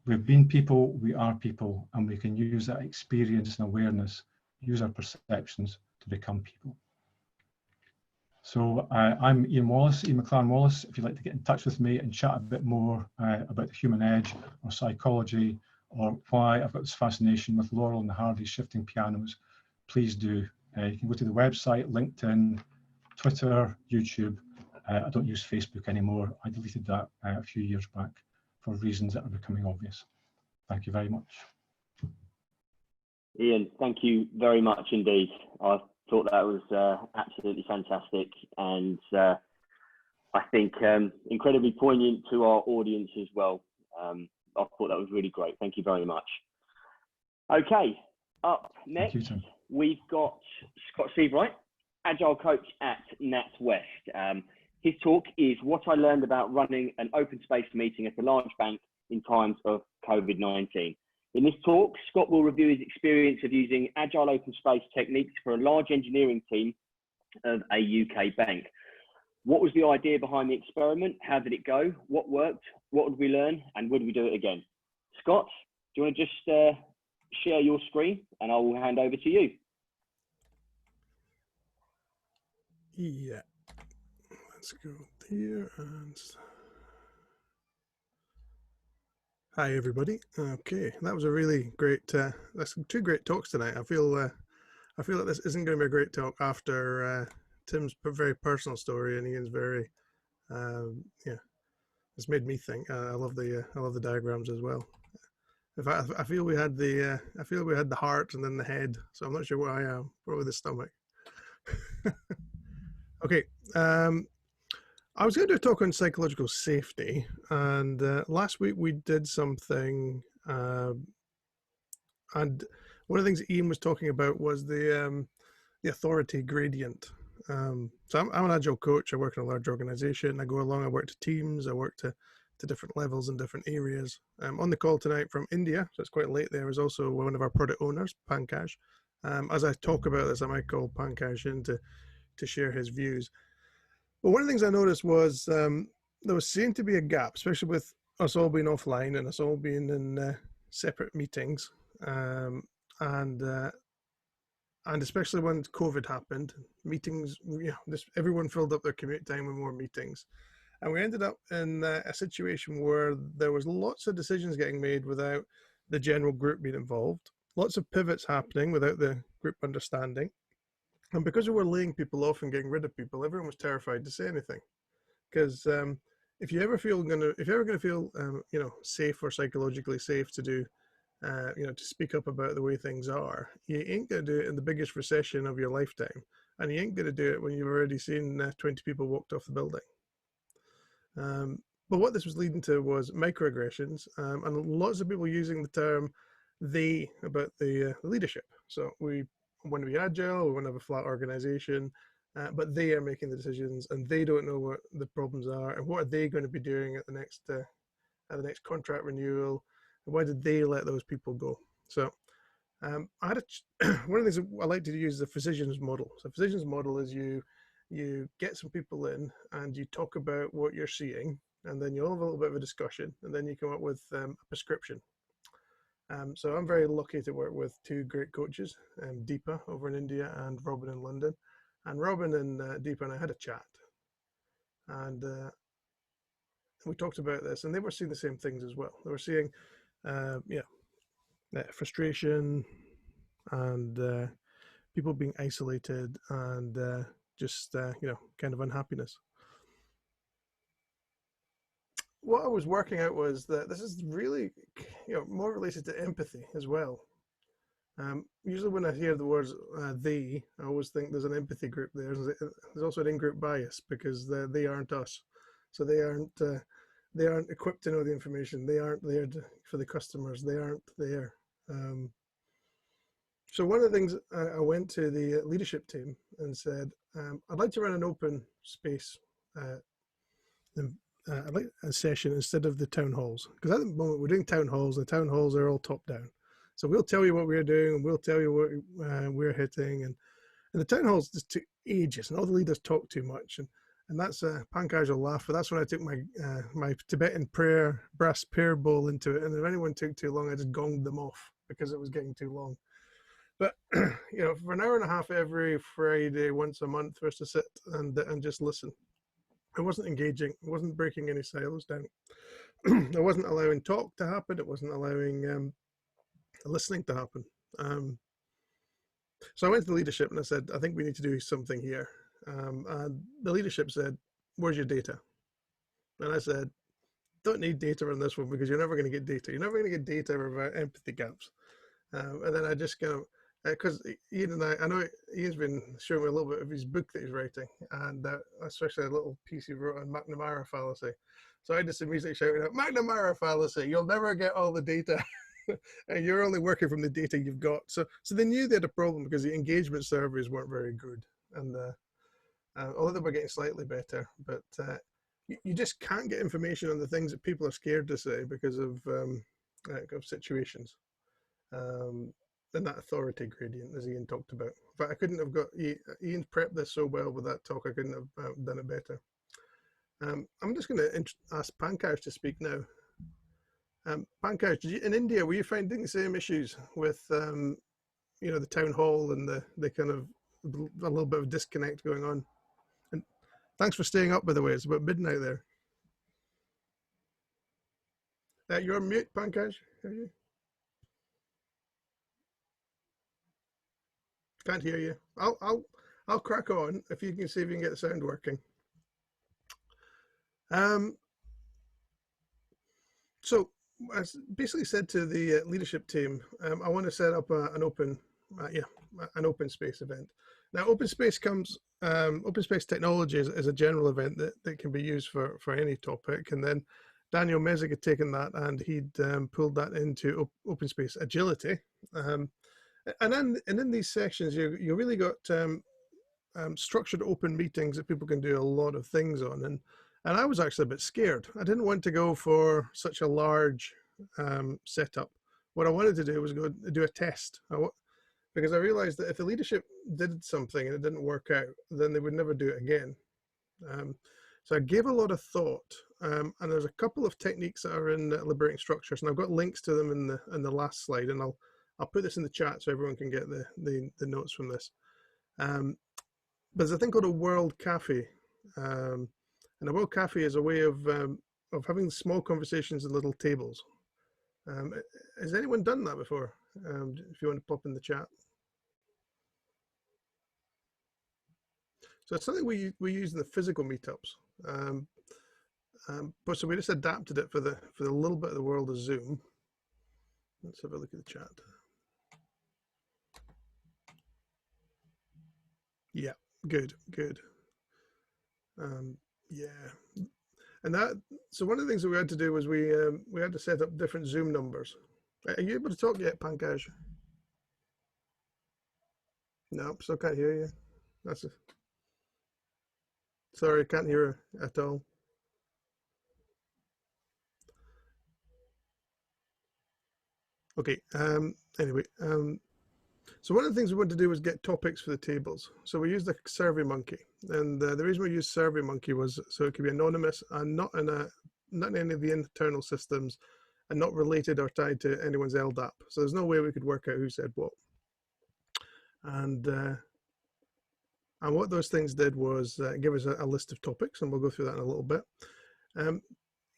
We've been people, we are people, and we can use that experience and awareness, use our perceptions to become people. So I'm Ian Wallace, Ian McLaren Wallace. If you'd like to get in touch with me and chat a bit more about the human edge or psychology or why I've got this fascination with Laurel and Hardy's shifting pianos, please do. You can go to the website, LinkedIn, Twitter, YouTube. I don't use Facebook anymore. I deleted that a few years back for reasons that are becoming obvious. Thank you very much. Ian, thank you very much indeed. I thought that was absolutely fantastic, and I think incredibly poignant to our audience as well. I thought that was really great. Thank you very much. Okay, up next, we've got Scott Seivwright, Agile Coach at NatWest. His talk is What I Learned About Running an Open Space Meeting at a Large Bank in Times of COVID-19. In this talk, Scott will review his experience of using Agile Open Space techniques for a large engineering team of a UK bank. What was the idea behind the experiment? How did it go? What worked? What did we learn? And would we do it again? Scott, do you want to just share your screen and I will hand over to you? Yeah, let's go here and Hi, everybody. Okay, that was a really great. That's two great talks tonight. I feel like this isn't going to be a great talk after Tim's very personal story and Ian's very, yeah, it's made me think. I love the diagrams as well. In fact, I feel we had I feel we had the heart and then the head. So I'm not sure what I am. Probably the stomach. Okay. I was going to do a talk on psychological safety, and last week we did something, and one of the things Ian was talking about was the authority gradient. So I'm an agile coach. I work in a large organization. I go along. I work to teams. I work to different levels in different areas. On the call tonight from India, so it's quite late. There is also one of our product owners, Pankaj. As I talk about this, I might call Pankaj in to share his views. But one of the things I noticed was there was seemed to be a gap, especially with us all being offline and us all being in separate meetings, and especially when COVID happened, meetings, everyone filled up their commute time with more meetings. And we ended up in a situation where there was lots of decisions getting made without the general group being involved, lots of pivots happening without the group understanding. And because we were laying people off and getting rid of people, everyone was terrified to say anything. Because if you're ever going to feel, safe or psychologically safe to do, to speak up about the way things are, you ain't going to do it in the biggest recession of your lifetime, and you ain't going to do it when you've already seen 20 people walked off the building. But what this was leading to was microaggressions, and lots of people using the term "they" about the leadership. So we want to be agile, we want to have a flat organization, but they are making the decisions, and they don't know what the problems are, and what are they going to be doing at the next contract renewal, and why did they let those people go? So I had one of the things I like to use is the physician's model. So physician's model is you get some people in and you talk about what you're seeing, and then you'll have a little bit of a discussion, and then you come up with a prescription. So I'm very lucky to work with two great coaches, Deepa over in India and Robin in London. And Robin and Deepa and I had a chat, and we talked about this, and they were seeing the same things as well. They were seeing, frustration and people being isolated and just kind of unhappiness. What I was working out was that this is really more related to empathy as well. Usually when I hear the words they, I always think there's an empathy group there. There's also an in-group bias because they aren't us, so they aren't equipped to know the information. They aren't there for the customers. They aren't there. So one of the things I went to the leadership team and said, I'd like to run an open space I'd like a session instead of the town halls, because at the moment we're doing town halls. The town halls are all top down, so we'll tell you what we're doing and we'll tell you what we're hitting, and the town halls just took ages, and all the leaders talk too much, and that's Pankaj will laugh, but that's when I took my Tibetan brass prayer bowl into it, and if anyone took too long, I just gonged them off because it was getting too long. But for an hour and a half every Friday, once a month, for us to sit and just listen. It wasn't engaging. It wasn't breaking any silos down. It wasn't allowing talk to happen. It wasn't allowing listening to happen. So I went to the leadership and I said, I think we need to do something here. And the leadership said, where's your data? And I said, don't need data on this one because you're never going to get data. You're never going to get data about empathy gaps. And then I just kind of, because Ian and I know Ian's been showing me a little bit of his book that he's writing, and especially a little piece he wrote on McNamara fallacy. So I just immediately shouted out, McNamara fallacy, you'll never get all the data. And you're only working from the data you've got. So they knew they had a problem because the engagement surveys weren't very good. And although they were getting slightly better, but you just can't get information on the things that people are scared to say because of situations. And that authority gradient, as Ian talked about. In fact, I couldn't have got Ian's prepped this so well with that talk. I couldn't have done it better. I'm just going to ask Pankaj to speak now. Pankaj, in India, were you finding the same issues with the town hall and the kind of a little bit of disconnect going on? And thanks for staying up, by the way. It's about midnight there. You're on mute, Pankaj. Are you? Can't hear you. I'll crack on if you can see if you can get the sound working. So I basically said to the leadership team, I want to set up an open space event. Now, open space technology is a general event that can be used for any topic. And then Daniel Mezig had taken that and he'd pulled that into open space agility. And in these sessions, you really got structured open meetings that people can do a lot of things on. And I was actually a bit scared. I didn't want to go for such a large setup. What I wanted to do was go do a test. Because I realized that if the leadership did something and it didn't work out, then they would never do it again. So I gave a lot of thought, and there's a couple of techniques that are in liberating structures, and I've got links to them in the last slide, and I'll put this in the chat so everyone can get the notes from this. But there's a thing called a world cafe, and a world cafe is a way of having small conversations at little tables. Has anyone done that before? If you want to pop in the chat. So it's something we use in the physical meetups, but so we just adapted it for the little bit of the world of Zoom. Let's have a look at the chat. Yeah, good. Yeah, and so one of the things that we had to do was we had to set up different Zoom numbers. Are you able to talk yet, Pankaj? No, still can't hear you. Sorry, can't hear at all. Okay. Anyway, so one of the things we wanted to do was get topics for the tables. So we used the SurveyMonkey, and the reason we used SurveyMonkey was so it could be anonymous and not in any of the internal systems, and not related or tied to anyone's LDAP. So there's no way we could work out who said what. And what those things did was give us a list of topics, and we'll go through that in a little bit.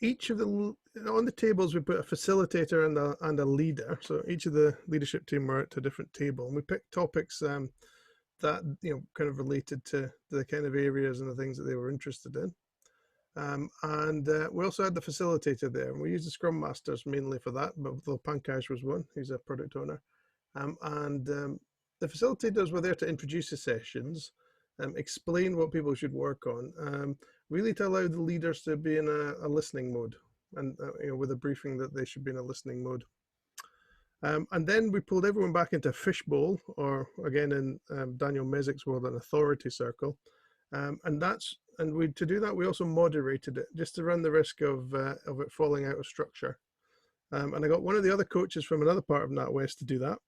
Each of on the tables, we put a facilitator and a leader. So each of the leadership team were at a different table, and we picked topics that kind of related to the kind of areas and the things that they were interested in. And we also had the facilitator there, and we used the Scrum Masters mainly for that, but Pankaj was one. He's a product owner. The facilitators were there to introduce the sessions, explain what people should work on, really to allow the leaders to be in a listening mode, and with a briefing that they should be in a listening mode. And then we pulled everyone back into a fishbowl, or again in Daniel Mezig's world, an authority circle. To do that, we also moderated it, just to run the risk of it falling out of structure. And I got one of the other coaches from another part of NatWest to do that.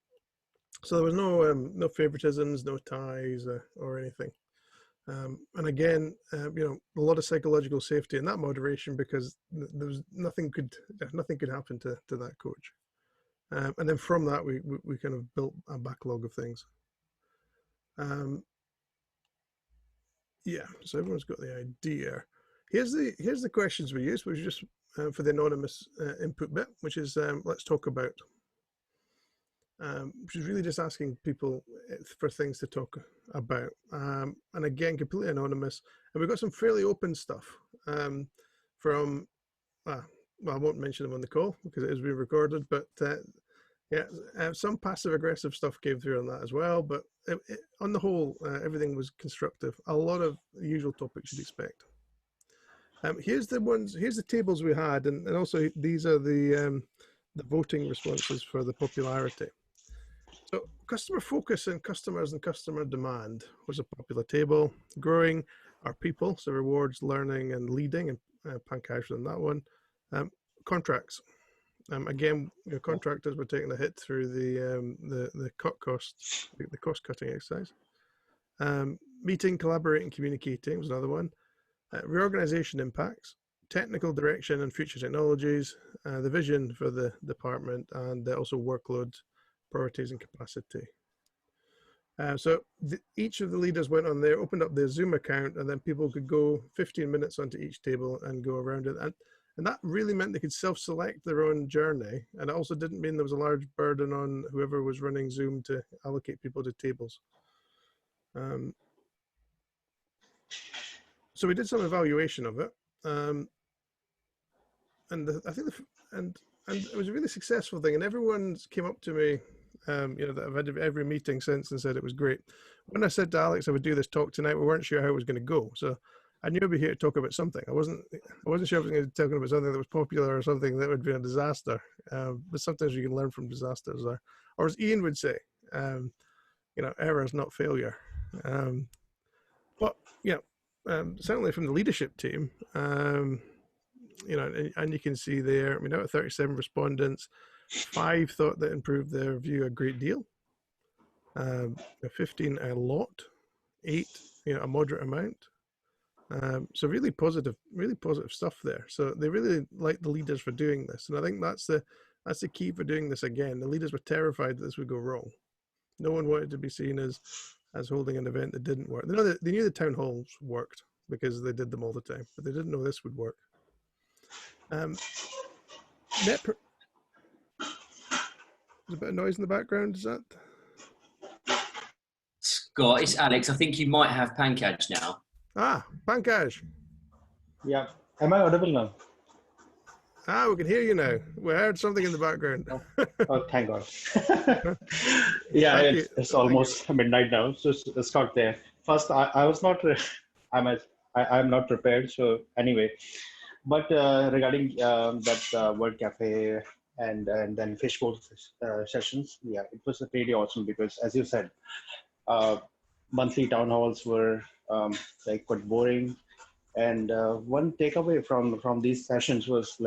So there was no favoritisms, no ties or anything. And again, a lot of psychological safety in that moderation, because there was nothing could happen to that coach. And then from that, we kind of built a backlog of things. Yeah, so everyone's got the idea. Here's the questions we used, which is just for the anonymous input bit, which is let's talk about. Which is really just asking people for things to talk about, and again, completely anonymous. And we've got some fairly open stuff from, well, I won't mention them on the call because it is being recorded, but some passive aggressive stuff came through on that as well. But on the whole, everything was constructive. A lot of the usual topics you'd expect. Here's the tables we had, and also these are the voting responses for the popularity. So customer focus and customers and customer demand was a popular table. Growing our people, so rewards, learning, and leading, and Pankaj on that one. Contracts. Again, contractors were taking a hit through the cost cutting exercise. Meeting, collaborating, communicating was another one. Reorganization impacts, technical direction and future technologies, the vision for the department, and also workload, priorities, and capacity. So each of the leaders went on there, opened up their Zoom account, and then people could go 15 minutes onto each table and go around it. And And that really meant they could self-select their own journey. And it also didn't mean there was a large burden on whoever was running Zoom to allocate people to tables. So we did some evaluation of it. I think and it was a really successful thing. And everyone came up to me, that I've had every meeting since, and said it was great. When I said to Alex I would do this talk tonight, we weren't sure how it was going to go. So I knew I'd be here to talk about something. I wasn't sure if I was going to be talking about something that was popular or something that would be a disaster. But sometimes you can learn from disasters, or as Ian would say, error is not failure. But certainly from the leadership team, and you can see there, out of 37 respondents, 5 thought that improved their view a great deal, 15 a lot, 8 a moderate amount. So really positive stuff there. So they really liked the leaders for doing this, and I think that's the key for doing this again. The leaders were terrified that this would go wrong. No one wanted to be seen as holding an event that didn't work. They knew the town halls worked because they did them all the time, but they didn't know this would work. There's a bit of noise in the background. Is that Scott? It's Alex. I think you might have Pankaj now. Pankaj. Yeah. Am I audible now? We can hear you now. We heard something in the background. Oh, thank God. Yeah, it's almost midnight now. So Scott there. First, I was not, I'm not prepared. So anyway, but regarding that Word Cafe and then fishbowl sessions, yeah, it was really awesome because, as you said, monthly town halls were quite boring. And one takeaway from these sessions was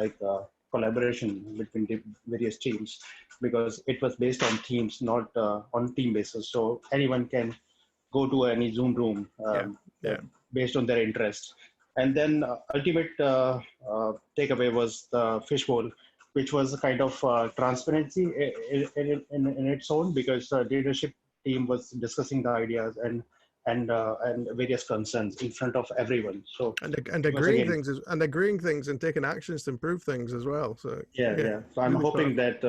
collaboration between the various teams, because it was based on teams, not on team basis. So anyone can go to any Zoom room based on their interests. And then ultimate takeaway was the fishbowl, which was a kind of transparency in its own, because the leadership team was discussing the ideas and various concerns in front of everyone. So and agreeing things and taking actions to improve things as well. So yeah. So I'm hoping that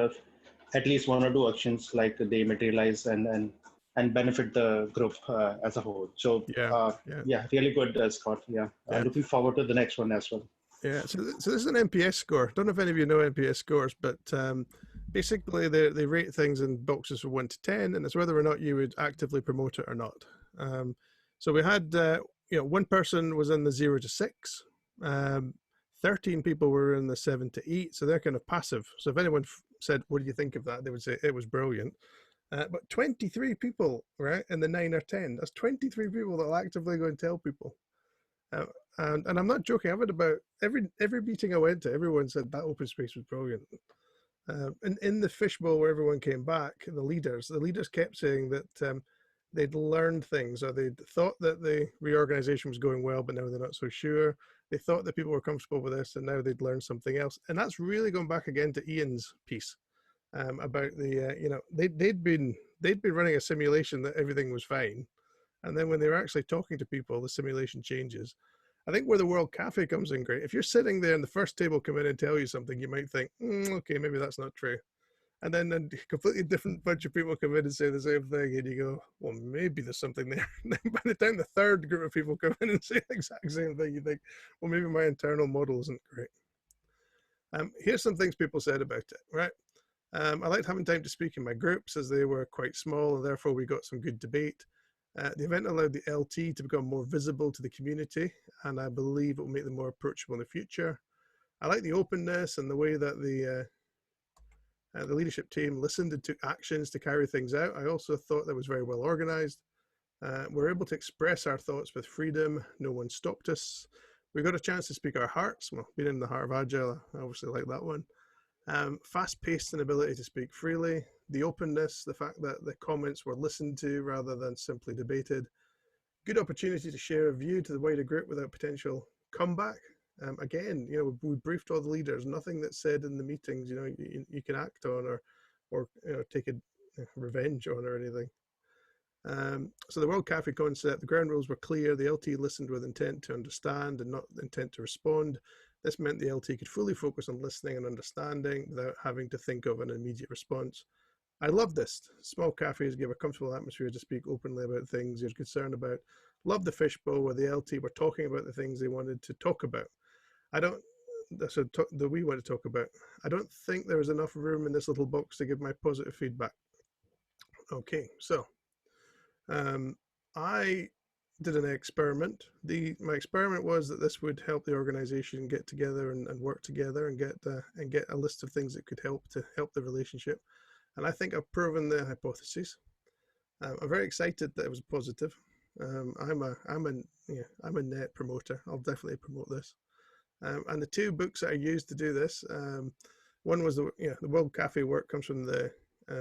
at least 1 or 2 actions they materialize and benefit the group as a whole. So really good, Scott. I'm looking forward to the next one as well. Yeah. So this is an NPS score. Don't know if any of you know NPS scores, but basically they rate things in boxes from 1 to 10, and it's whether or not you would actively promote it or not. So we had, one person was in the 0 to 6, 13 people were in the 7 to 8. So they're kind of passive. So if anyone said, what do you think of that? They would say it was brilliant. But 23 people, right, in the 9 or 10, that's 23 people that will actively go and tell people. And I'm not joking. I've had about every meeting I went to, everyone said that open space was brilliant. And in the fishbowl where everyone came back, the leaders kept saying that they'd learned things, or they'd thought that the reorganization was going well, but now they're not so sure. They thought that people were comfortable with this, and now they'd learned something else. And that's really going back again to Ian's piece about the, they'd been running a simulation that everything was fine. And then when they were actually talking to people, the simulation changes. I think where the World Cafe comes in great, if you're sitting there and the first table come in and tell you something, you might think, okay, maybe that's not true. And then a completely different bunch of people come in and say the same thing, and you go, well, maybe there's something there. And then by the time the third group of people come in and say the exact same thing, you think, well, maybe my internal model isn't great. Here's some things people said about it, right? I liked having time to speak in my groups, as they were quite small, and therefore we got some good debate. The event allowed the LT to become more visible to the community, and I believe it will make them more approachable in the future. I like the openness and the way that the leadership team listened and took actions to carry things out. I also thought that was very well organized. We're able to express our thoughts with freedom. No one stopped us. We got a chance to speak our hearts. Well, being in the heart of Agile, I obviously like that one. Fast-paced and ability to speak freely. The openness, the fact that the comments were listened to rather than simply debated. Good opportunity to share a view to the wider group without potential comeback. Again, we briefed all the leaders. Nothing that's said in the meetings, you can act on or take a revenge on or anything. So the World Cafe concept, the ground rules were clear. The LT listened with intent to understand and not intent to respond. This meant the LT could fully focus on listening and understanding without having to think of an immediate response. I love this. Small cafes give a comfortable atmosphere to speak openly about things you're concerned about. Love the fishbowl where the LT were talking about the things they wanted to talk about. That we want to talk about. I don't think there was enough room in this little box to give my positive feedback. Okay, so I did an experiment. My experiment was that this would help the organization get together and work together and get a list of things that could help the relationship. And I think I've proven the hypothesis. I'm very excited that it was positive. I'm a net promoter. I'll definitely promote this. And the two books that I used to do this, one was the World Cafe work comes from the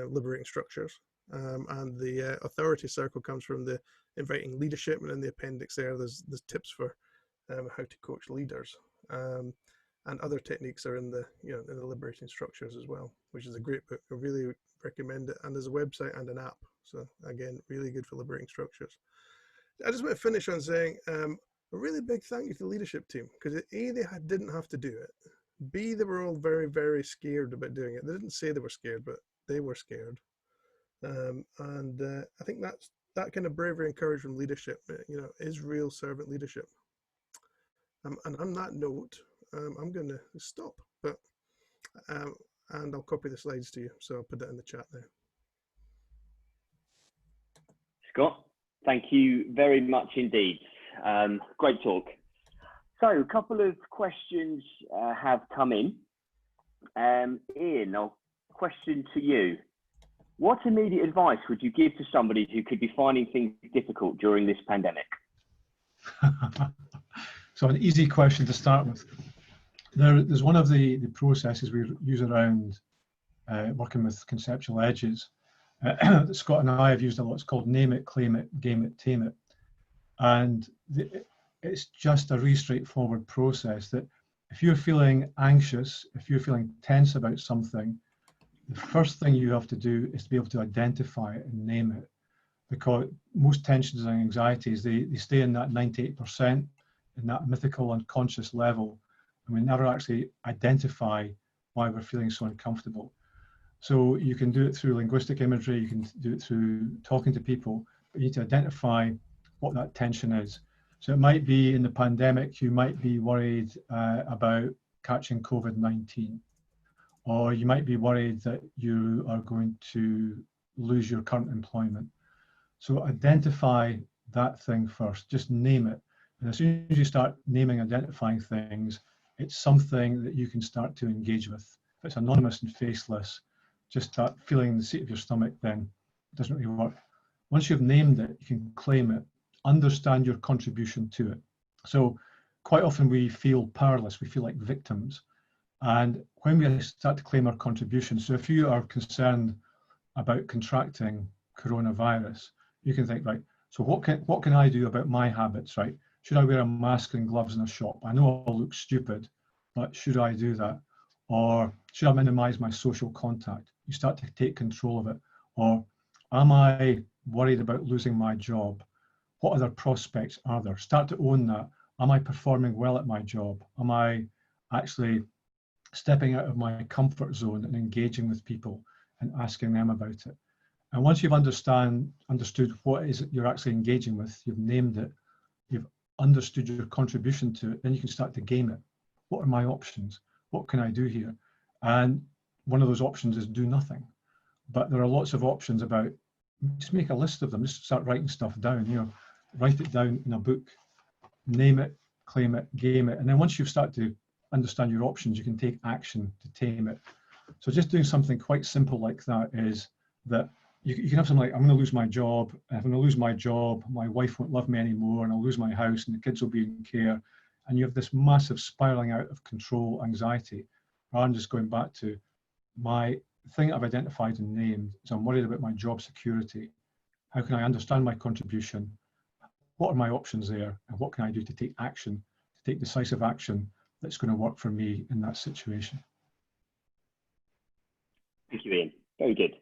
Liberating Structures, and the Authority Circle comes from the Inviting Leadership. And in the appendix there's tips for how to coach leaders, and other techniques are in the in the Liberating Structures as well, which is a great book. I really recommend it. And there's a website and an app, so again, really good for liberating structures. I just want to finish on saying a really big thank you to the leadership team, because A, they didn't have to do it. B, they were all very, very scared about doing it. They didn't say they were scared, but they were scared. And I think that kind of bravery and courage from leadership, is real servant leadership. And on that note, I'm going to stop, but and I'll copy the slides to you, so I'll put that in the chat now. Scott, thank you very much indeed. Great talk. So a couple of questions have come in. Ian, a question to you. What immediate advice would you give to somebody who could be finding things difficult during this pandemic? So an easy question to start with. There's one of the processes we use around working with conceptual edges that Scott and I have used a lot. It's called name it, claim it, game it, tame it. And it's just a really straightforward process that if you're feeling anxious, if you're feeling tense about something, the first thing you have to do is to be able to identify it and name it. Because most tensions and anxieties, they stay in that 98%, in that mythical unconscious level, and we never actually identify why we're feeling so uncomfortable. So you can do it through linguistic imagery, you can do it through talking to people, but you need to identify what that tension is. So it might be in the pandemic, you might be worried about catching COVID-19, or you might be worried that you are going to lose your current employment. So identify that thing first, just name it. And as soon as you start naming, identifying things, it's something that you can start to engage with. If it's anonymous and faceless, just start feeling the seat of your stomach, then it doesn't really work. Once you've named it, you can claim it, understand your contribution to it. So quite often we feel powerless, we feel like victims. And when we start to claim our contribution, so if you are concerned about contracting coronavirus, you can think, right, so what can I do about my habits, right? Should I wear a mask and gloves in a shop? I know I'll look stupid, but should I do that? Or should I minimize my social contact? You start to take control of it. Or am I worried about losing my job? What other prospects are there? Start to own that. Am I performing well at my job? Am I actually stepping out of my comfort zone and engaging with people and asking them about it? And once you've understood what it is that you're actually engaging with, you've named it, you've understood your contribution to it, then you can start to game it. What are my options? What can I do here? And one of those options is do nothing. But there are lots of options about, just make a list of them, just start writing stuff down, write it down in a book, name it, claim it, game it. And then once you've started to understand your options, you can take action to tame it. So just doing something quite simple like that is that you can have something like, I'm going to lose my job. If I'm going to lose my job, my wife won't love me anymore, and I'll lose my house, and the kids will be in care. And you have this massive spiraling out of control anxiety. Rather than just going back to my thing I've identified and named, is I'm worried about my job security. How can I understand my contribution? What are my options there? And what can I do to take action, to take decisive action that's going to work for me in that situation? Thank you, Ian. Very good.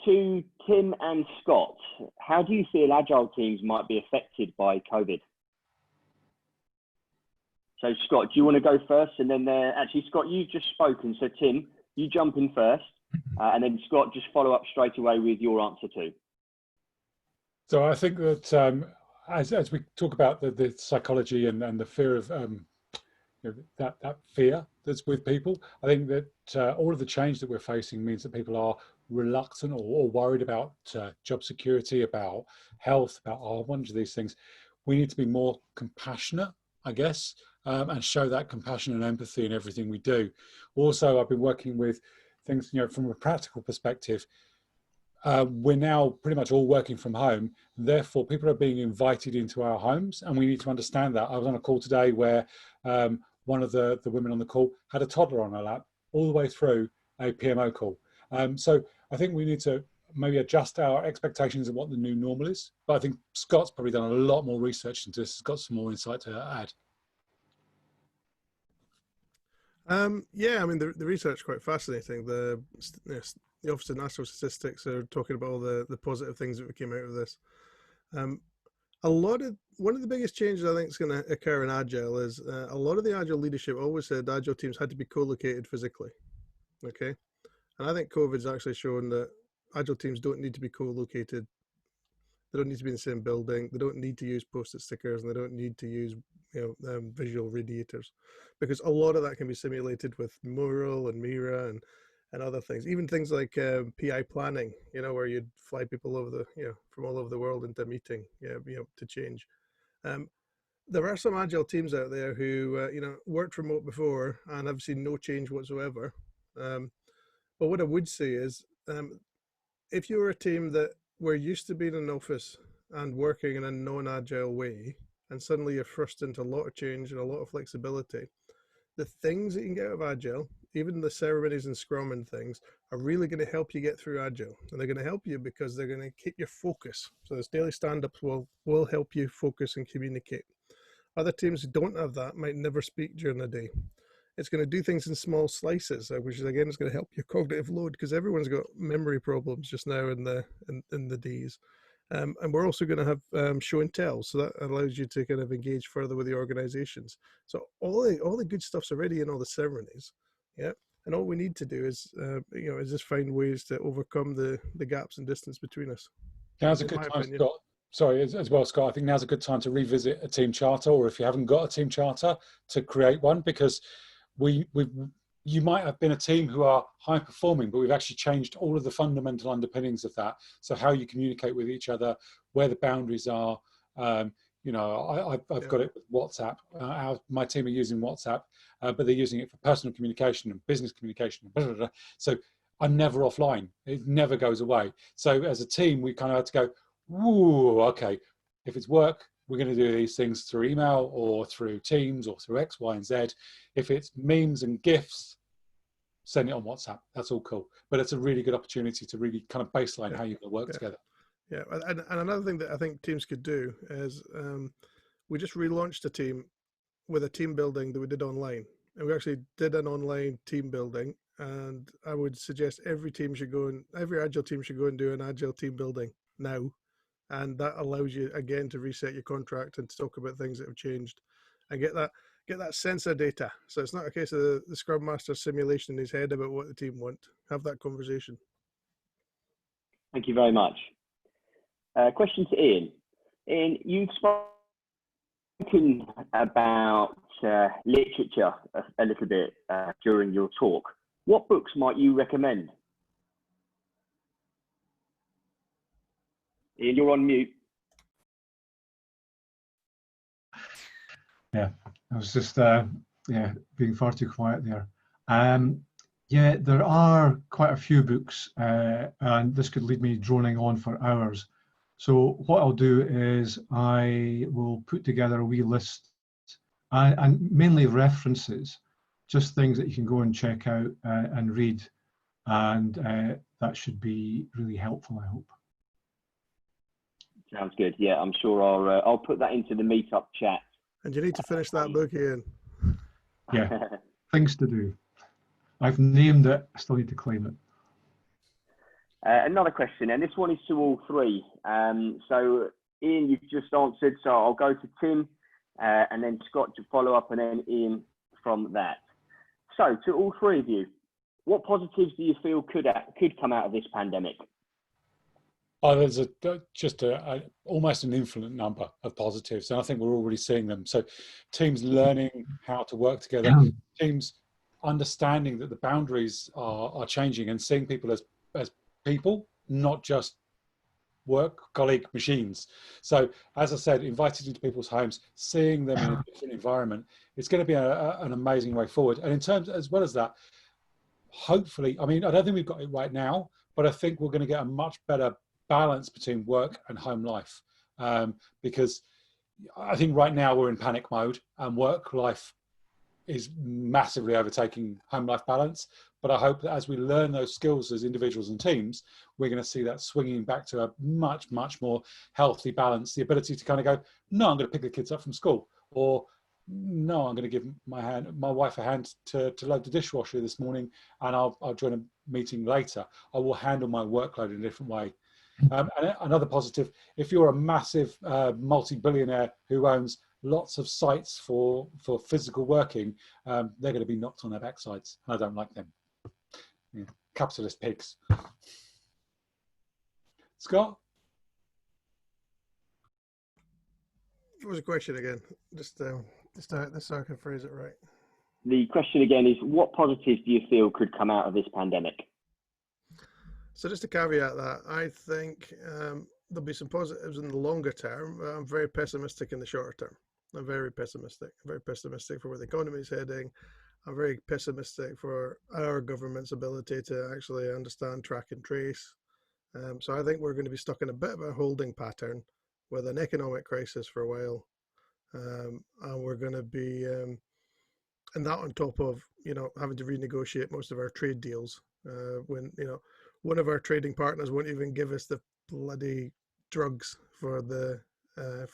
To Tim and Scott, how do you feel Agile teams might be affected by COVID? So Scott, do you want to go first? And then actually, Scott, you've just spoken. So Tim, you jump in first. And then Scott, just follow up straight away with your answer too. So I think that as we talk about the psychology and the fear of that fear that's with people, I think that all of the change that we're facing means that people are reluctant or worried about job security, about health, about a bunch of these things. We need to be more compassionate, I guess, and show that compassion and empathy in everything we do. Also, I've been working with things, from a practical perspective. We're now pretty much all working from home. Therefore, people are being invited into our homes, and we need to understand that. I was on a call today where one of the women on the call had a toddler on her lap all the way through a PMO call. So I think we need to maybe adjust our expectations of what the new normal is. But I think Scott's probably done a lot more research into this. He's got some more insight to add. Yeah, I mean, the research is quite fascinating. The Office of National Statistics are talking about all the positive things that came out of this. One of the biggest changes I think is going to occur in Agile is a lot of the Agile leadership always said Agile teams had to be co-located physically. Okay, and I think COVID's actually shown that Agile teams don't need to be co-located. They don't need to be in the same building. They don't need to use post-it stickers, and they don't need to use visual radiators, because a lot of that can be simulated with Mural and Mira and other things. Even things like PI planning, where you'd fly people over from all over the world into a meeting, to change. There are some Agile teams out there who worked remote before and have seen no change whatsoever. But what I would say is, if you're a team that were used to being in an office and working in a non-Agile way, and suddenly you're thrust into a lot of change and a lot of flexibility, the things that you can get out of Agile, even the ceremonies and Scrum and things, are really going to help you get through Agile. And they're going to help you because they're going to keep your focus. So this daily stand-ups will help you focus and communicate. Other teams who don't have that might never speak during the day. It's going to do things in small slices, which is, again, is going to help your cognitive load, because everyone's got memory problems just now in the days. And we're also going to have show and tell, so that allows you to kind of engage further with the organizations. So all the good stuff's already in all the ceremonies, yeah. And all we need to do is just find ways to overcome the gaps and distance between us. Now's a good time, Scott. Sorry, as well, Scott. I think now's a good time to revisit a team charter, or if you haven't got a team charter, to create one, because you might have been a team who are high performing, but we've actually changed all of the fundamental underpinnings of that. So how you communicate with each other, where the boundaries are. I've got it with WhatsApp. My team are using WhatsApp, but they're using it for personal communication and business communication. Blah, blah, blah. So I'm never offline. It never goes away. So as a team, we kind of had to go, ooh, okay, if it's work, we're going to do these things through email or through Teams or through X, Y, and Z. If it's memes and GIFs, send it on WhatsApp. That's all cool. But it's a really good opportunity to really kind of baseline how you're going to work together. Yeah, and another thing that I think teams could do is we just relaunched a team with a team building that we did online. And we actually did an online team building. And I would suggest every Agile team should go and do an Agile team building now. And that allows you, again, to reset your contract and to talk about things that have changed and get that sensor data. So it's not a case of the Scrum Master simulation in his head about what the team want. Have that conversation. Thank you very much. Question to Ian. Ian, you've spoken about literature a little bit during your talk. What books might you recommend? Ian, you're on mute. Yeah, I was just being far too quiet there. Yeah, there are quite a few books, and this could lead me droning on for hours. So what I'll do is I will put together a wee list, and mainly references, just things that you can go and check out and read, and that should be really helpful, I hope. Sounds good. Yeah, I'm sure I'll put that into the meetup chat. And you need to finish that book, Ian. Yeah, things to do. I've named it, I still need to claim it. Another question, and this one is to all three. So Ian, you've just answered, so I'll go to Tim. and then Scott to follow up, and then Ian from that. So to all three of you, what positives do you feel could come out of this pandemic? Oh, there's just almost an infinite number of positives, and I think we're already seeing them. So teams learning how to work together, teams understanding that the boundaries are changing and seeing people as people, not just work colleague machines. So as I said, invited into people's homes, seeing them in a different environment, it's going to be an amazing way forward. And in terms, as well as that, hopefully, I mean, I don't think we've got it right now, but I think we're going to get a much better balance between work and home life, because I think right now we're in panic mode and work life is massively overtaking home life balance. But I hope that as we learn those skills as individuals and teams, we're going to see that swinging back to a much, much more healthy balance. The ability to kind of go, no, I'm going to pick the kids up from school, or no, I'm going to give my wife a hand to load the dishwasher this morning, and I'll join a meeting later. I will handle my workload in a different way. And another positive, if you're a massive multi-billionaire who owns lots of sites for physical working, they're going to be knocked on their backsides. I don't like them. Yeah. Capitalist pigs. Scott? What was the question again? Just so I can phrase it right. The question again is, what positives do you feel could come out of this pandemic? So just to caveat that, I think there'll be some positives in the longer term. I'm very pessimistic in the shorter term. I'm very pessimistic. I'm very pessimistic for where the economy is heading. I'm very pessimistic for our government's ability to actually understand, track and trace. So I think we're going to be stuck in a bit of a holding pattern with an economic crisis for a while. And we're going to be, and that on top of, having to renegotiate most of our trade deals when, one of our trading partners won't even give us the bloody drugs for the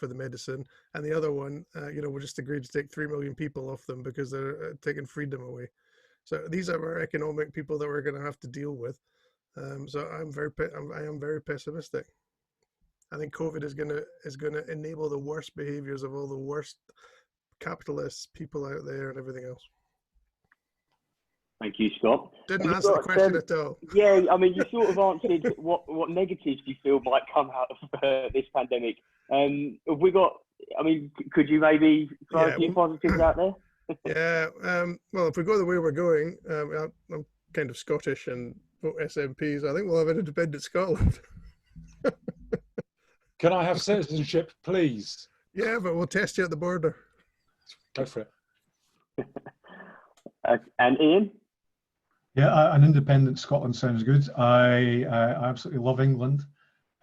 medicine, and the other one, we just agreed to take 3 million people off them because they're taking freedom away. So these are our economic people that we're going to have to deal with. So I am very pessimistic. I think COVID is going to enable the worst behaviors of all the worst capitalists, people out there, and everything else. Thank you, Scott. Didn't answer the question at all. Yeah, I mean, you sort of answered what negatives you feel might come out of this pandemic. Have we got? I mean, could you maybe throw a few positives out there? Yeah. Well, if we go the way we're going, I'm kind of Scottish and vote SNP, so I think we'll have an independent Scotland. Can I have citizenship, please? Yeah, but we'll test you at the border. Go for it. And Ian? Yeah, an independent Scotland sounds good. I absolutely love England.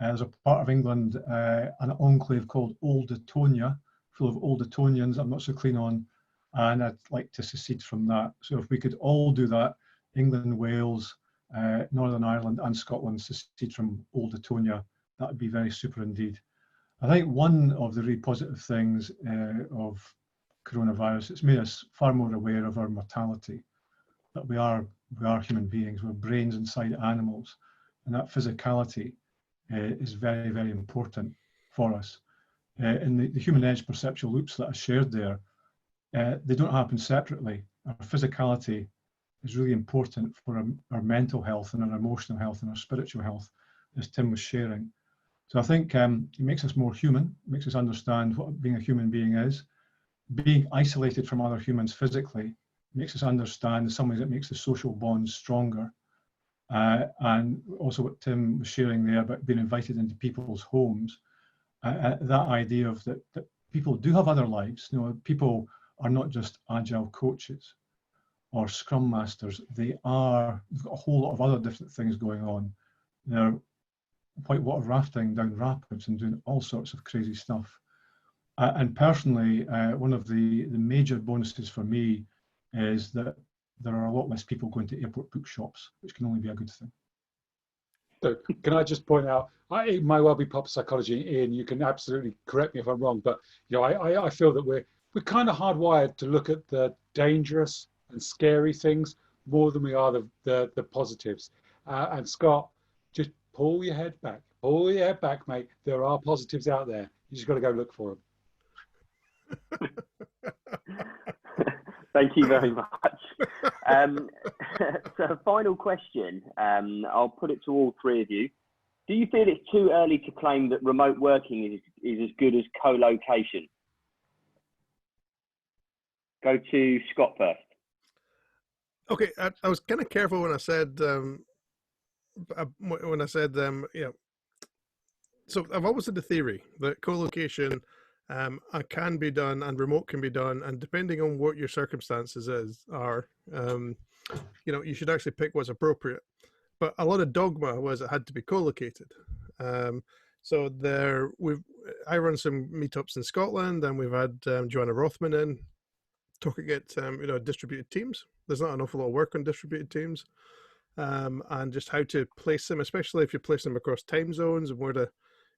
There's a part of England, an enclave called Old Etonia, full of Old Etonians I'm not so keen on, and I'd like to secede from that. So if we could all do that, England, Wales, Northern Ireland and Scotland secede from Old Etonia, that would be very super indeed. I think one of the really positive things of coronavirus, it's made us far more aware of our mortality, that we are human beings, we're brains inside animals, and that physicality is very, very important for us. In the human edge perceptual loops that I shared there, they don't happen separately. Our physicality is really important for our mental health and our emotional health and our spiritual health, as Tim was sharing. So I think it makes us more human, makes us understand what being a human being is. Being isolated from other humans physically makes us understand in some ways it makes the social bonds stronger. And also what Tim was sharing there about being invited into people's homes, that idea of that people do have other lives. People are not just agile coaches or scrum masters. They've got a whole lot of other different things going on. They're whitewater rafting down rapids and doing all sorts of crazy stuff. And personally, one of the major bonuses for me is that there are a lot less people going to airport bookshops, which can only be a good thing. So can I just point out, it might well be pop psychology, Ian, you can absolutely correct me if I'm wrong, but I feel that we're kind of hardwired to look at the dangerous and scary things more than we are the positives. And Scott, just pull your head back, mate. There are positives out there. You just got to go look for them. Thank you very much. So final question, I'll put it to all three of you. Do you feel it's too early to claim that remote working is as good as co-location? Go to Scott first. Okay, I was kind of careful when I said, so I've always had the theory that co-location can be done and remote can be done, and depending on what your circumstances are, you should actually pick what's appropriate. But a lot of dogma was it had to be co-located. So I run some meetups in Scotland, and we've had Joanna Rothman in talking at distributed teams. There's not an awful lot of work on distributed teams, and just how to place them, especially if you place them across time zones, and where to,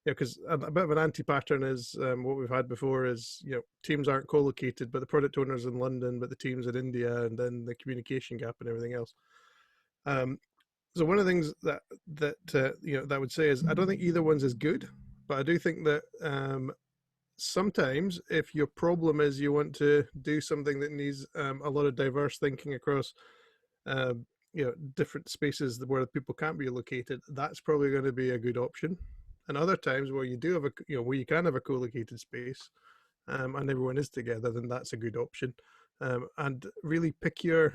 because a bit of an anti-pattern is what we've had before is teams aren't co-located, but the product owner's in London, but the team's in India, and then the communication gap and everything else. So one of the things that I would say is I don't think either one's as good, but I do think that sometimes if your problem is you want to do something that needs a lot of diverse thinking across different spaces where people can't be located, that's probably going to be a good option. And other times where you do have where you can have a co-located space and everyone is together, then that's a good option. And really pick your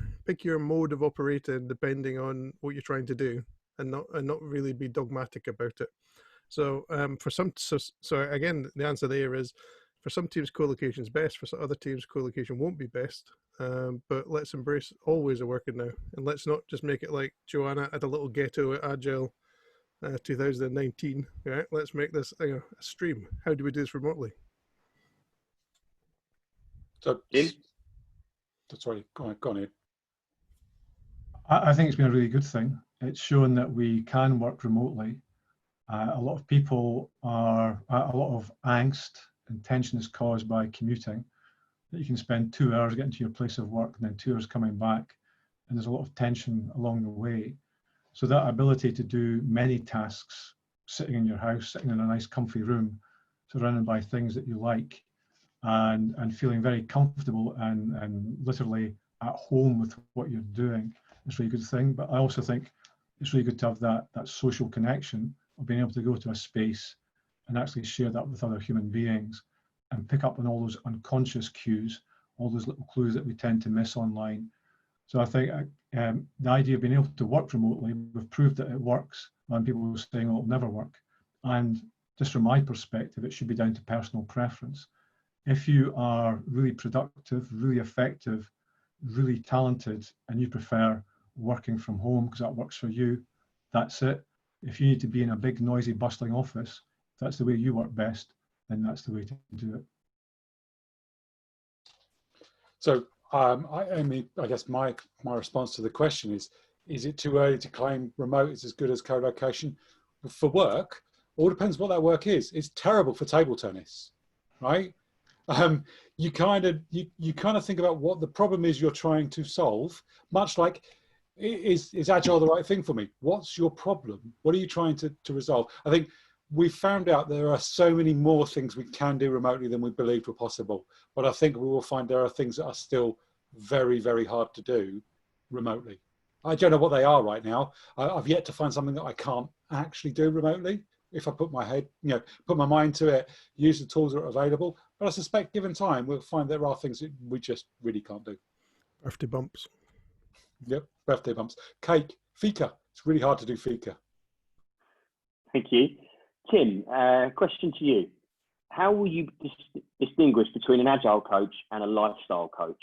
mode of operating depending on what you're trying to do, and not really be dogmatic about it. So so again, the answer there is, for some teams co-location is best, for some other teams co-location won't be best. But let's embrace all ways of working now, and let's not just make it like Joanna at a little ghetto at Agile 2019. Right? Let's make this a stream. How do we do this remotely? So, sorry, go on, Ian. I think it's been a really good thing. It's shown that we can work remotely. A lot of people a lot of angst and tension is caused by commuting, that you can spend 2 hours getting to your place of work and then 2 hours coming back, and there's a lot of tension along the way. So that ability to do many tasks sitting in your house, sitting in a nice comfy room, surrounded by things that you like, and feeling very comfortable and literally at home with what you're doing, is a really good thing. But I also think it's really good to have that social connection of being able to go to a space and actually share that with other human beings and pick up on all those unconscious cues, all those little clues that we tend to miss online. So I think the idea of being able to work remotely, we've proved that it works, and people were saying, oh, it'll never work. And just from my perspective, it should be down to personal preference. If you are really productive, really effective, really talented, and you prefer working from home because that works for you, that's it. If you need to be in a big, noisy, bustling office, if that's the way you work best, then that's the way to do it. So, I guess my response to the question is it too early to claim remote is as good as co-location? For work, all depends what that work is. It's terrible for table tennis, right? You kind of think about what the problem is you're trying to solve, much like, is Agile the right thing for me? What's your problem? What are you trying to resolve? I think we found out there are so many more things we can do remotely than we believed were possible. But I think we will find there are things that are still very, very hard to do remotely. I don't know what they are right now. I've yet to find something that I can't actually do remotely. If I put my mind to it, use the tools that are available. But I suspect given time, we'll find there are things that we just really can't do. Birthday bumps. Yep, birthday bumps. Cake, fika. It's really hard to do fika. Thank you. Tim, question to you. How will you distinguish between an Agile coach and a lifestyle coach?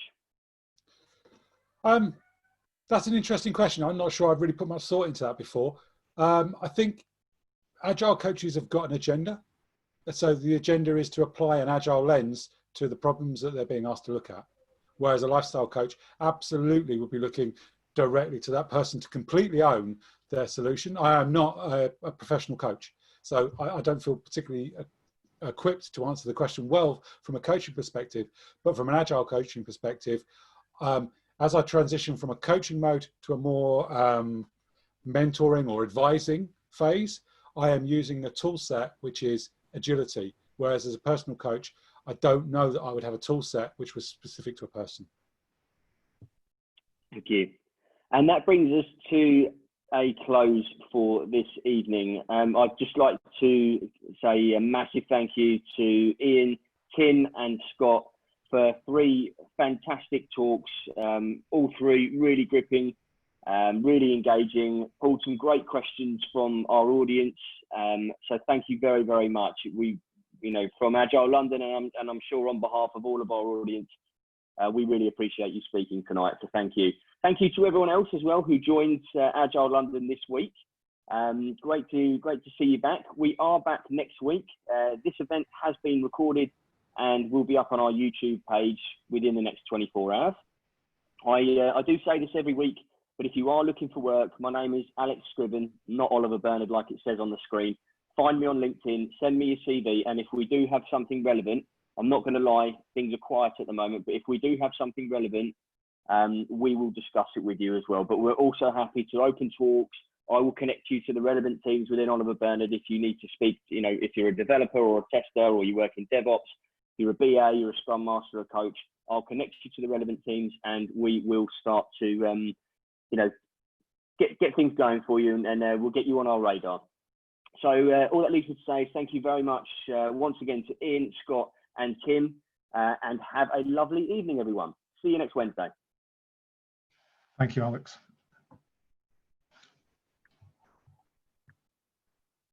That's an interesting question. I'm not sure I've really put much thought into that before. I think Agile coaches have got an agenda. So the agenda is to apply an Agile lens to the problems that they're being asked to look at. Whereas a lifestyle coach absolutely would be looking directly to that person to completely own their solution. I am not a professional coach, so I don't feel particularly equipped to answer the question well from a coaching perspective, but from an Agile coaching perspective, as I transition from a coaching mode to a more mentoring or advising phase, I am using a tool set which is agility. Whereas as a personal coach, I don't know that I would have a tool set which was specific to a person. Thank you. And that brings us to a close for this evening. I'd just like to say a massive thank you to Ian, Tim and Scott for 3 fantastic talks, all 3 really gripping, really engaging, pulled some great questions from our audience. So thank you very, very much. We, you know, from Agile London, and I'm sure on behalf of all of our audience, we really appreciate you speaking tonight. So thank you. Thank you to everyone else as well who joined Agile London this week. Great to see you back. We are back next week. This event has been recorded and will be up on our YouTube page within the next 24 hours. I do say this every week, but if you are looking for work, my name is Alex Scriven, not Oliver Bernard like it says on the screen. Find me on LinkedIn, send me your CV, and if we do have something relevant, I'm not going to lie, things are quiet at the moment, but if we do have something relevant, we will discuss it with you as well. But we're also happy to open talks. I will connect you to the relevant teams within Oliver Bernard if you need to speak, you know, if you're a developer or a tester or you work in DevOps, you're a BA, you're a Scrum Master, a coach, I'll connect you to the relevant teams and we will start to, you know, get things going for you and we'll get you on our radar. So all that leaves me to say is thank you very much once again to Ian, Scott and Tim, and have a lovely evening, everyone. See you next Wednesday. Thank you, Alex.